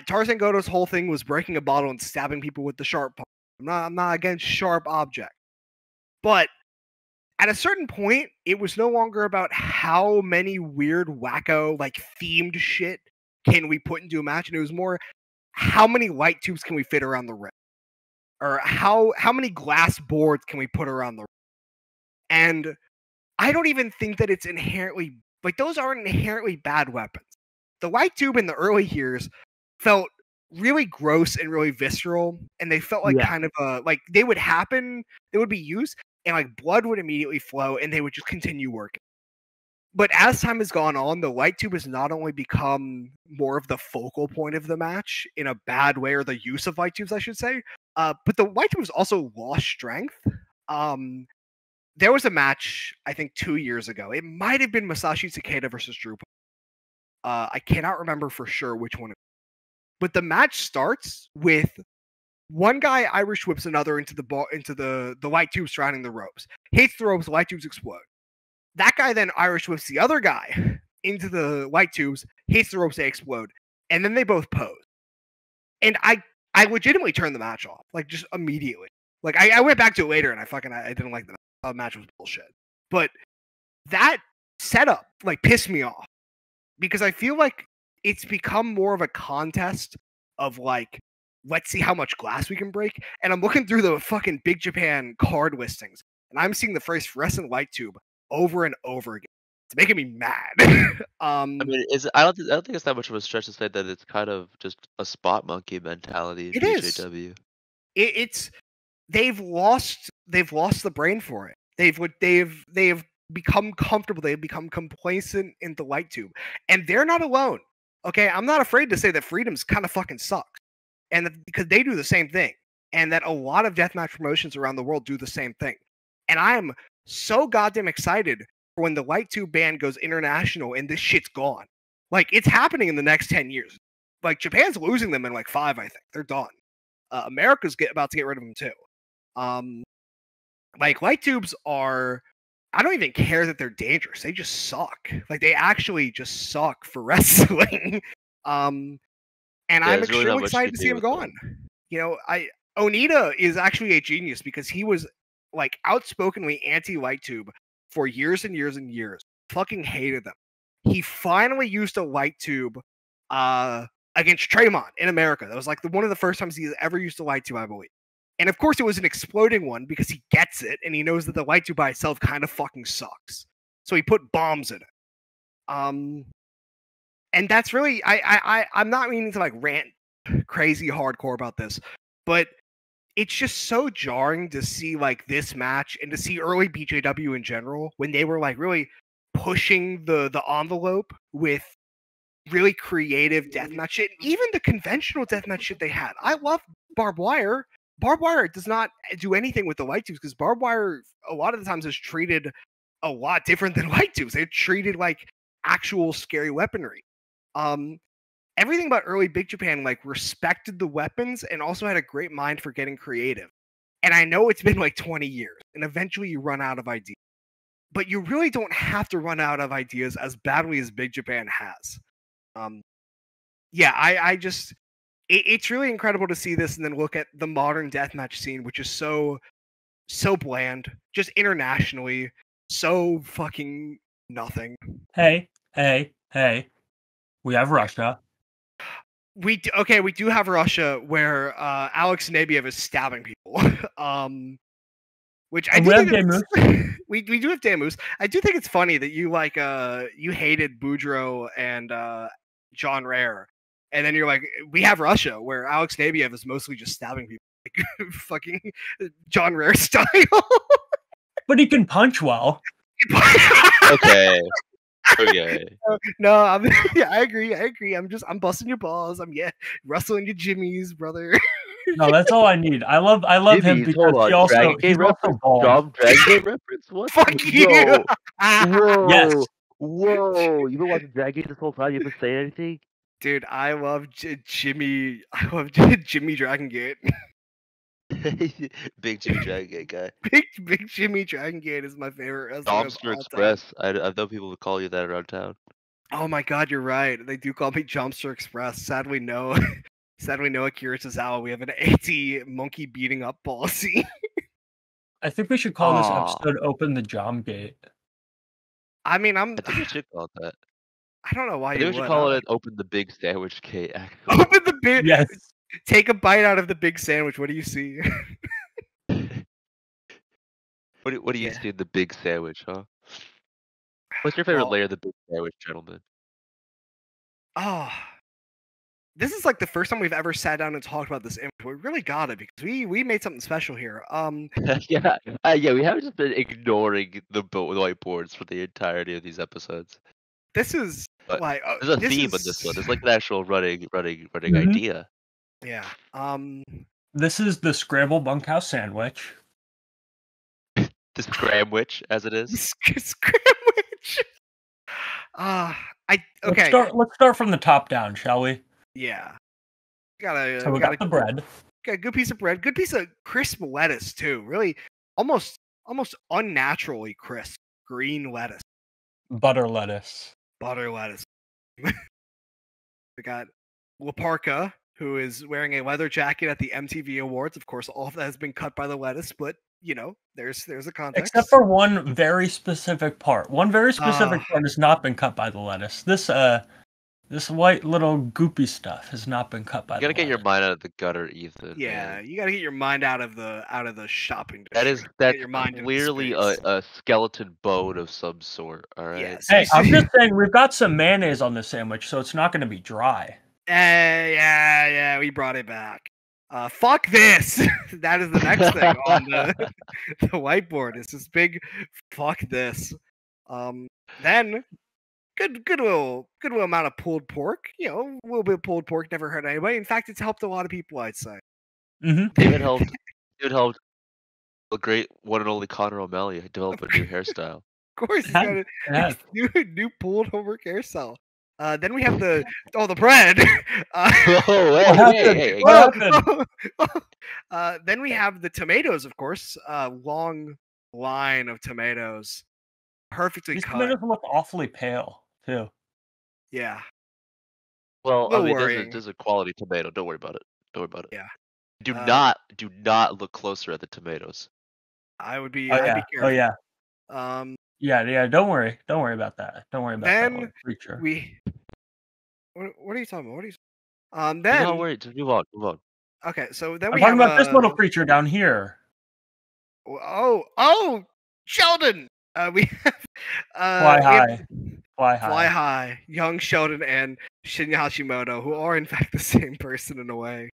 Tarzan Goto's whole thing was breaking a bottle and stabbing people with the sharp part. I'm not against sharp objects. But at a certain point, it was no longer about how many weird, wacko, like themed shit can we put into a match, and it was more how many light tubes can we fit around the ring, or how many glass boards can we put around the ring. And I don't even think that it's inherently like those aren't inherently bad weapons. The light tube in the early years felt really gross and really visceral, and they felt like kind of like they would happen, they would be used, and like blood would immediately flow, and they would just continue working. But as time has gone on, the light tube has not only become more of the focal point of the match in a bad way, or the use of light tubes, I should say, but the light tubes also lost strength. There was a match, I think 2 years ago. It might have been Masashi Takeda versus Drew. I cannot remember for sure which one. But the match starts with one guy Irish whips another into the light tubes surrounding the ropes. Hits the ropes, light tubes explode. That guy then Irish whips the other guy into the light tubes, hits the ropes, they explode, and then they both pose. And I legitimately turned the match off, like just immediately. Like I went back to it later, and I didn't like the match was bullshit. But that setup like pissed me off because I feel like it's become more of a contest of like, let's see how much glass we can break. And I'm looking through the fucking Big Japan card listings, and I'm seeing the phrase fluorescent light tube over and over again. It's making me mad. I mean, I don't think it's that much of a stretch to say that it's kind of just a spot monkey mentality. It BJW. Is. It's they've lost the brain for it. They've become comfortable. They've become complacent in the light tube, and they're not alone. Okay, I'm not afraid to say that Freedom's kind of fucking sucks, and because they do the same thing, and that a lot of deathmatch promotions around the world do the same thing, and I am so goddamn excited for when the light tube ban goes international and this shit's gone. Like, it's happening in the next 10 years. Like, Japan's losing them in like 5, I think. They're done. America's about to get rid of them too. Like, light tubes are, I don't even care that they're dangerous. They just suck. Like, they actually just suck for wrestling. And I'm extremely excited to see him gone. You know, Onita is actually a genius because he was like outspokenly anti-light tube for years and years and years. Fucking hated them. He finally used a light tube against Tremont in America. That was like one of the first times he's ever used a light tube, I believe. And of course it was an exploding one because he gets it and he knows that the light tube by itself kind of fucking sucks. So he put bombs in it. And that's really I'm not meaning to like rant crazy hardcore about this, but it's just so jarring to see like this match and to see early BJW in general when they were like really pushing the envelope with really creative deathmatch shit. Even the conventional deathmatch shit they had. I love barbed wire. Barbed wire does not do anything with the light tubes because barbed wire a lot of the times is treated a lot different than light tubes. They're treated like actual scary weaponry. Everything about early Big Japan like respected the weapons and also had a great mind for getting creative. And I know it's been like 20 years and eventually you run out of ideas. But you really don't have to run out of ideas as badly as Big Japan has. I just it's really incredible to see this and then look at the modern deathmatch scene, which is so bland, just internationally, so fucking nothing. Hey. We have Russia. We do have Russia where Alex Nabiev is stabbing people. Which I do think we do have Damus. I do think it's funny that you like you hated Boudreaux and John Rare, and then you're like, we have Russia where Alex Nabiev is mostly just stabbing people, like fucking John Rare style. But he can punch well. Okay. No, I agree. I'm busting your balls. I'm rustling your jimmies, brother. No, that's all I need. I love him because he's also bald. Dragon Gate reference? What? Fuck you! Whoa. Yes. Whoa! You've been watching Dragon Gate this whole time. You haven't say anything. Dude, I love Jimmy. I love Jimmy Dragon Gate. Big Jimmy Dragon Gate guy. Big Jimmy Dragon Gate is my favorite. Dumpster Express. I know people would call you that around town. Oh my god, you're right. They do call me Jumpster Express. Sadly, no. Sadly, no Akira Tozawa. We have an anti-monkey beating up policy. I think we should call this episode "Open the Jom Gate." I mean, I think we should call it that. I don't know why I think we should call it "Open the Big Sandwich Gate." Actually. Open the big. Yes. Take a bite out of the big sandwich. What do you see? What do you see in the big sandwich, huh? What's your favorite layer of the big sandwich, gentlemen? Oh, this is like the first time we've ever sat down and talked about this image. We really got it because we made something special here. Yeah, we haven't just been ignoring the whiteboards for the entirety of these episodes. This is But like there's a theme in this one. There's like an actual running idea. Yeah. This is the Scramble Bunkhouse sandwich. The Scramwich, as it is. Scramwich. Okay. Let's start from the top down, shall we? Yeah. We got the bread. Got a good piece of bread. Good piece of crisp lettuce too. Really, almost unnaturally crisp green lettuce. Butter lettuce. We got Laparka, who is wearing a leather jacket at the MTV Awards. Of course, all of that has been cut by the lettuce, but there's a context. Except for one very specific part. One very specific part has not been cut by the lettuce. This white little goopy stuff has not been cut by the lettuce. You gotta get your mind out of the gutter, Ethan. Yeah, man. You gotta get your mind out of the shopping district. That's clearly a skeleton bone of some sort, alright? Yes. Hey, I'm just saying we've got some mayonnaise on the sandwich, so it's not gonna be dry. Yeah, we brought it back. Fuck this! That is the next thing on the whiteboard. It's this big fuck this. Then good little amount of pulled pork. A little bit of pulled pork never hurt anybody. In fact, it's helped a lot of people, I'd say. Mm-hmm. David helped the great one and only Connor O'Malley develop a new hairstyle. Of course, he's got a new pulled homework hairstyle. Then we have the bread. Then we have the tomatoes, of course. Long line of tomatoes, perfectly cut. These tomatoes look awfully pale too. Yeah. Well, there's a quality tomato. Don't worry about it. Yeah. Do not look closer at the tomatoes. I would be. I'd be careful. Oh yeah. Yeah. Don't worry about that. Don't worry about that little creature. What are you talking about? Then. No, worry. Just move on. Okay, so then I'm talking about this little creature down here. Oh, Sheldon. We have Fly high. Young Sheldon and Shinya Hashimoto, who are in fact the same person in a way.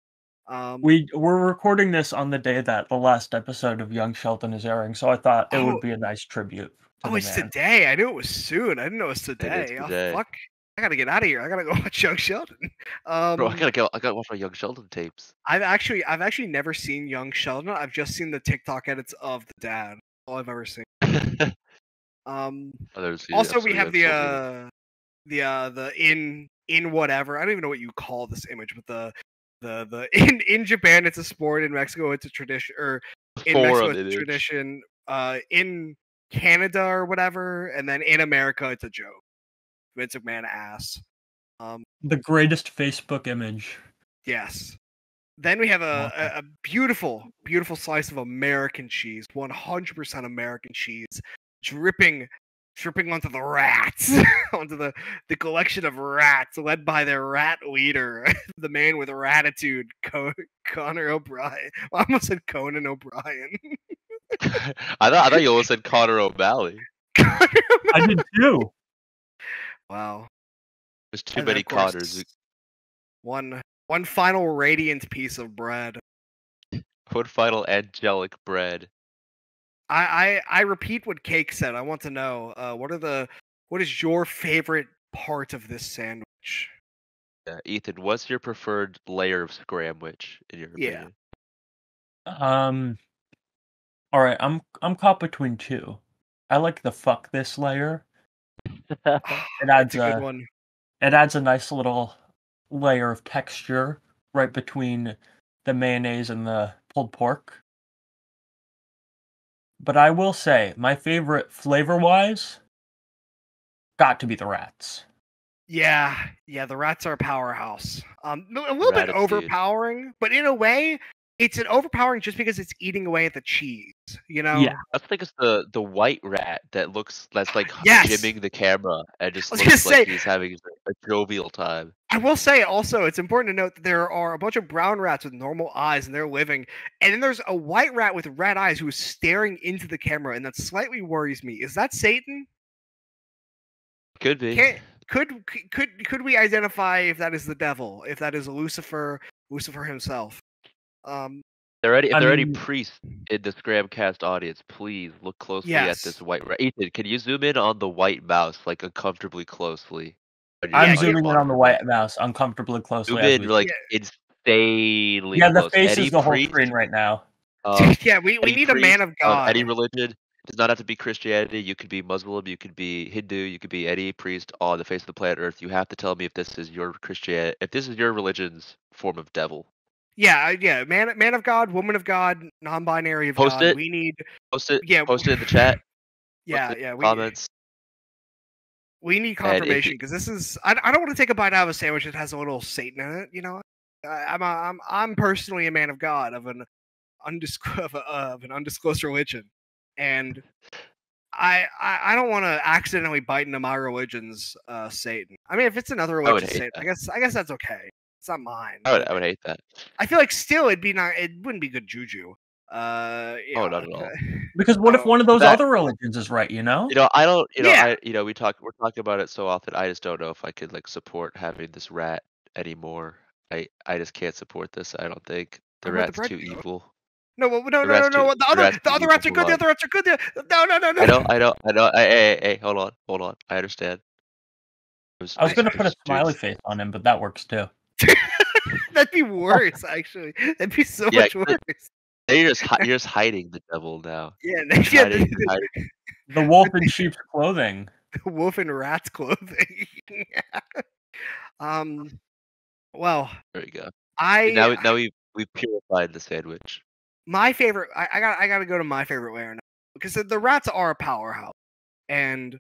We're recording this on the day that the last episode of Young Sheldon is airing, so I thought it would be a nice tribute. It's today. I knew it was soon. I didn't know it was today. Oh fuck! I gotta get out of here. I gotta go watch Young Sheldon. Bro, I gotta watch my Young Sheldon tapes. I've actually never seen Young Sheldon. I've just seen the TikTok edits of the dad. All I've ever seen. Also, we have the in whatever. I don't even know what you call this image, but the in Japan it's a sport, in Mexico it's a tradition, or in Mexico it's a tradition. In Canada or whatever, and then in America it's a joke. Vince McMahon ass. The greatest Facebook image. Yes. Then we have a beautiful slice of American cheese, 100% American cheese, dripping onto the rats, onto the collection of rats led by their rat leader, the man with ratitude, Connor O'Brien. Well, I almost said Conan O'Brien. I thought you almost said Connor O'Malley. I did too. Wow. There's too many Connors. One final radiant piece of bread. One final angelic bread. I repeat what Cake said. I want to know what is your favorite part of this sandwich? Ethan, what's your preferred layer of scramwich in your opinion? All right, I'm caught between two. I like the fuck this layer. It adds a good one. It adds a nice little layer of texture right between the mayonnaise and the pulled pork. But I will say, my favorite flavor-wise, got to be the rats. Yeah, the rats are a powerhouse. A little bit overpowering, but in a way, it's an overpowering just because it's eating away at the cheese, Yeah. I think it's the white rat that's like jimming the camera and just looks like he's having a jovial time. I will say also, it's important to note that there are a bunch of brown rats with normal eyes and they're living, and then there's a white rat with red eyes who is staring into the camera, and that slightly worries me. Is that Satan? Could be. could we identify if that is the devil, if that is Lucifer himself? If there are any priests in the Scramcast audience, please look closely at this white. Ethan, can you zoom in on the white mouse like uncomfortably closely? I'm zooming in on the white mouse uncomfortably closely. Zoom in like insanely close. The face is the whole screen right now. We need a man of God. Any religion. It does not have to be Christianity. You could be Muslim. You could be Hindu. You could be any priest on the face of the planet Earth. You have to tell me if this is your Christianity, if this is your religion's form of devil. Yeah. Man of God, woman of God, non-binary of post God. It. We need. Post it. Yeah. Post it in the chat. Comments. We need confirmation because this is. I don't want to take a bite out of a sandwich that has a little Satan in it. You know, I'm personally a man of God of an undisclosed religion. And I don't want to accidentally bite into my religion's Satan. I mean, if it's another religion's Satan, I guess that's okay. It's not mine. I would hate that. I feel like still it wouldn't be good juju. Not at all. Because what if one of those other religions is right? You know. I don't. We're talking about it so often. I just don't know if I could like support having this rat anymore. I just can't support this. I don't think the rat's too evil. No. The other rats are good. The other rats are good. No. I know. Hey, hold on. I understand. I was gonna put a smiley face on him, but that works too. That'd be worse, actually. That'd be so much worse. You're just hiding the devil now. Yeah. The wolf in sheep's clothing. The wolf in rat's clothing. Well. There you go. Now we purified the sandwich. My favorite, I gotta go to my favorite layer now because the rats are a powerhouse and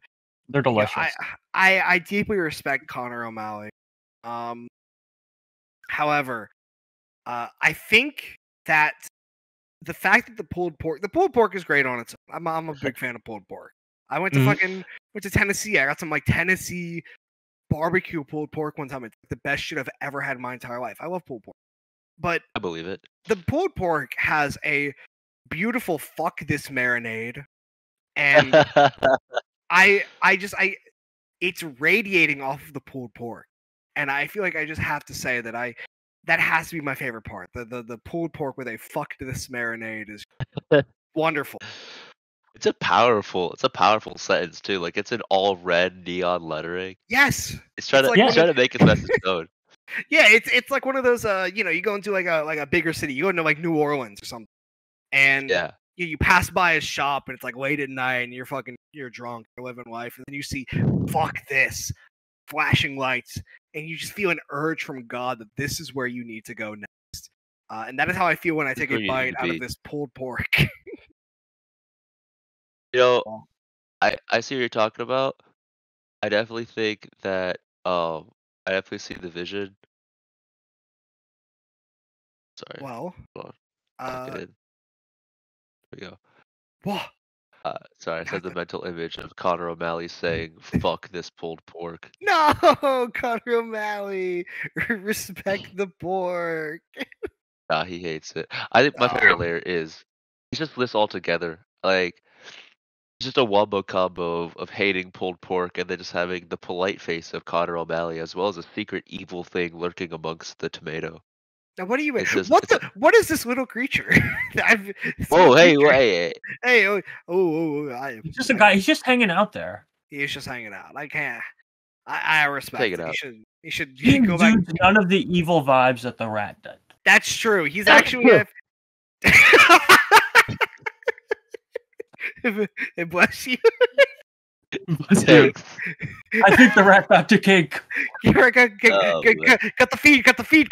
they're delicious. I deeply respect Connor O'Malley. However, I think that the fact that the pulled pork is great on its own. I'm a big fan of pulled pork. I went to Tennessee. I got some like Tennessee barbecue pulled pork one time. It's the best shit I've ever had in my entire life. I love pulled pork. But I believe it. The pulled pork has a beautiful fuck this marinade, and it's radiating off of the pulled pork, and I feel like I just have to say that that has to be my favorite part. The pulled pork with a fuck this marinade is wonderful. It's a powerful sentence too. Like it's in all red neon lettering. Yes, it's trying to make its message known. Yeah, it's like one of those you go into like a bigger city, you go into like New Orleans or something, and you pass by a shop and it's like late at night and you're drunk, you're living life, and then you see fuck this flashing lights and you just feel an urge from God that this is where you need to go next. And that is how I feel when I take a bite out of this pulled pork. I see what you're talking about. I definitely think that I definitely see the vision. Sorry. Well, hold on. There we go. What? Sorry, I said the mental image of Connor O'Malley saying, fuck this pulled pork. No, Connor O'Malley, respect the pork. Nah, he hates it. I think my favorite layer is, he just lists all together. Like, it's just a wombo combo of hating pulled pork and then just having the polite face of Connor O'Malley as well as a secret evil thing lurking amongst the tomato. Now, what do you mean? What is this little creature? Hey! He's just a guy. He's just hanging out there. He's just hanging out. I can't. I respect it. He should go back. None of the evil vibes that the rat did. That's true. He's actually. Bless you. Thanks. I think the rat got to cake. Got the feed.